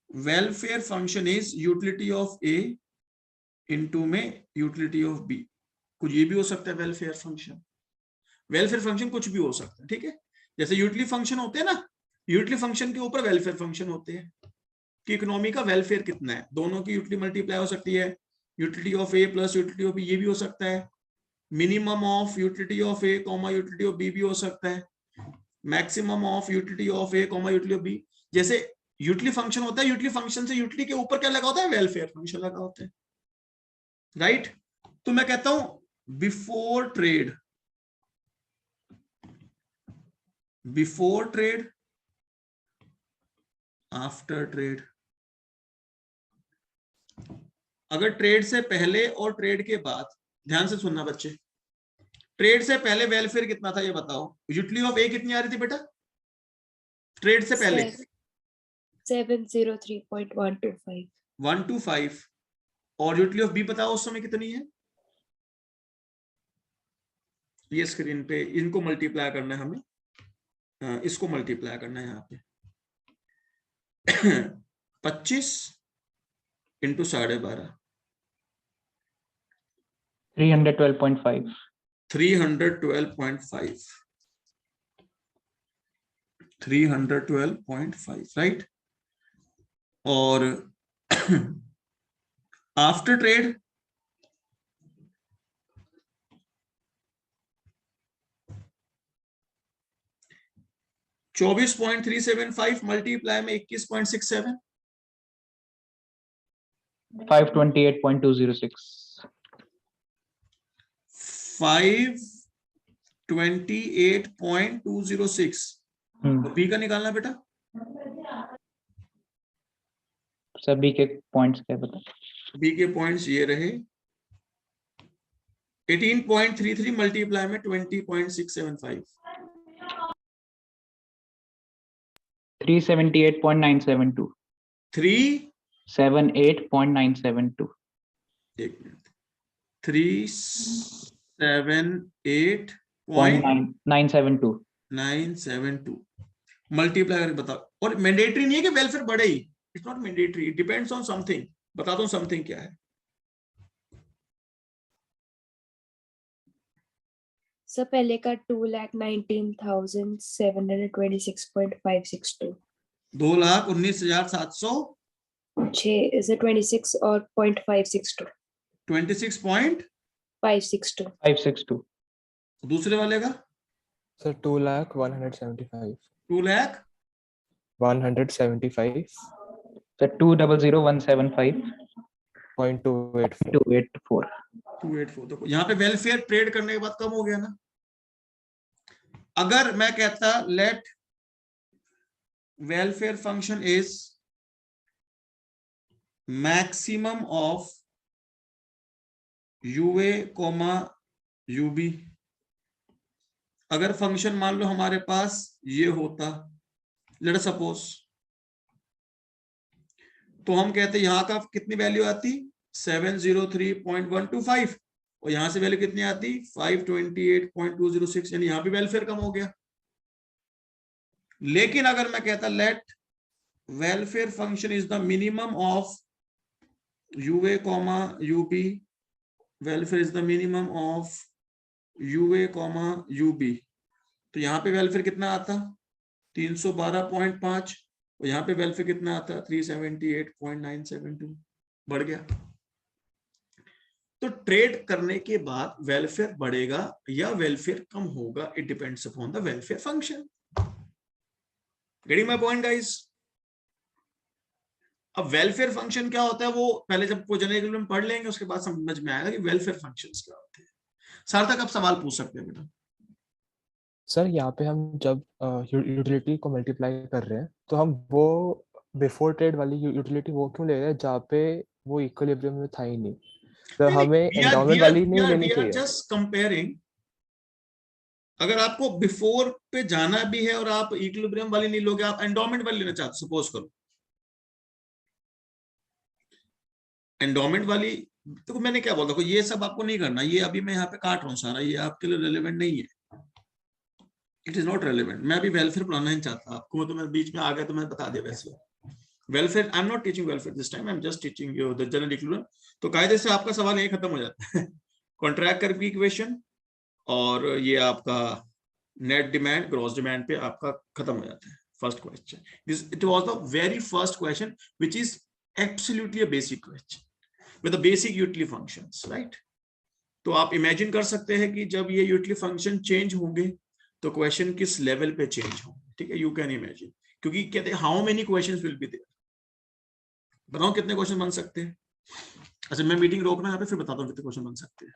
welfare function is utility of A into में यूटिलिटी ऑफ बी। कुछ ये भी हो सकता है वेलफेयर फंक्शन कुछ भी हो सकता है, ठीक है? जैसे यूटिलिटी फंक्शन होते हैं ना, यूटिलिटी फंक्शन के ऊपर वेलफेयर फंक्शन होते हैं कि इकोनॉमी का वेलफेयर कितना है, दोनों की यूटिलिटी मल्टीप्लाई हो सकती है। Utility of A plus utility of B, ये भी हो सकता है। Minimum of utility of A comma utility of B भी हो सकता है। Maximum of utility of A comma utility of B. जैसे यूटिलिटी फंक्शन होता है, यूटिलिटी फंक्शन से यूटिलिटी के ऊपर क्या लगा होता है? वेलफेयर फंक्शन लगा होता है, राइट? तो मैं कहता हूं बिफोर ट्रेड आफ्टर ट्रेड। अगर ट्रेड से पहले और ट्रेड के बाद, ध्यान से सुनना बच्चे, ट्रेड से पहले वेलफेयर कितना था ये बताओ। यूटिलिटी ऑफ ए कितनी आ रही थी बेटा ट्रेड से पहले? 703.125। 125। और यूटिलिटी ऑफ बी बताओ उस समय कितनी है? ये स्क्रीन पे इनको मल्टीप्लाई करना है हमें, इसको मल्टीप्लाई करना है यहाँ पे 25 इंटू 12.5, 312.5. 312.5, राइट? और आफ्टर ट्रेड $24.375 मल्टीप्लाई में 21.67, 528.206. 528.206। बी का निकालना बेटा। सभी के पॉइंट्स क्या बता? बी के पॉइंट्स ये रहे 18.33 मल्टीप्लाई में 20.675, 378.972. 378.972। 378.972 मल्टीप्लाई करके बताओ। और मैंडेटरी नहीं है कि वेलफेयर बढ़े ही, it's not mandatory, it depends on something. बताता हूं समथिंग क्या है। सर पहले का 2,19,726.562। 2,19,700 26 और 0.562 562 562. दूसरे वाले का सर 2,175. 2,00,000 So 200,175.284. 200,175.284. 284। देखो यहाँ पे वेलफेयर ट्रेड करने के बाद कम हो गया ना। अगर मैं कहता let welfare function is maximum of U A comma U B, अगर फंक्शन मान लो हमारे पास ये होता, लेट अस सपोज, तो हम कहते यहां का कितनी वैल्यू आती 703.125 और यहां से वैल्यू कितनी आती 528.206, यानी यहां भी वेलफेयर कम हो गया। लेकिन अगर मैं कहता let welfare function is the minimum of U A comma U B, welfare is the minimum of U A comma U B, तो यहां पे वेलफेयर कितना आता 312.5 और यहाँ पे वेलफेयर कितना आता 378.972, बढ़ गया। तो ट्रेड करने के बाद वेलफेयर बढ़ेगा या वेलफेयर कम होगा, it depends upon the welfare function. Getting my point guys? अब वेलफेयर फंक्शन क्या होता है वो पहले जब जनरल में पढ़ लेंगे उसके बाद समझ में आएगा कि वेलफेयर फंक्शंस क्या होते हैं। सार्थक आप सवाल पूछ सकते हैं बेटा। सर यहाँ पे हम जब यूटिलिटी को मल्टीप्लाई कर रहे हैं तो हम वो बिफोर ट्रेड वाली यूटिलिटी वो क्यों ले रहे हैं जहाँ पे वो इक्विलिब्रियम में था ही नहीं, तो हमें एंडाउमेंट वाली नहीं लेनी चाहिए। जस्ट कंपेयरिंग, अगर आपको बिफोर पे जाना भी है और आप इक्विलिब्रियम वाली नहीं लोगे, आप एंडाउमेंट वाली लेना चाहते, सपोज करो एंडाउमेंट वाली, तो मैंने क्या बोला, देखो ये सब आपको नहीं करना, ये अभी मैं यहाँ पे काट रहा हूँ सारा, ये आपके लिए रेलेवेंट नहीं है, इट इज नॉट रेलेवेंट। मैं अभी वेलफेयर पढ़ाना नहीं चाहता आपको, तो मैं बीच में आ गया तो मैं बता दिया वैसे। Welfare I am not teaching welfare this time, I am just teaching you the general equilibrium. तो कायदे से आपका सवाल यही खत्म हो जाता है। कॉन्ट्रैक्ट कर्व की इक्वेशन और ये आपका नेट डिमांड ग्रॉस डिमांड पे आपका खत्म हो जाता है first question. This it was the very first question which is absolutely a basic question with the basic utility functions, right. तो आप इमेजिन कर सकते हैं कि जब ये यूटिलिटी फंक्शन चेंज होंगे तो क्वेश्चन किस लेवल पे चेंज होंगे, ठीक है, यू कैन इमेजिन। क्योंकि कहते हैं how many questions will be there, बताओ कितने क्वेश्चन बन सकते हैं। अच्छा मैं मीटिंग रोकना यहाँ पे, फिर बताता हूँ कितने क्वेश्चन बन सकते हैं।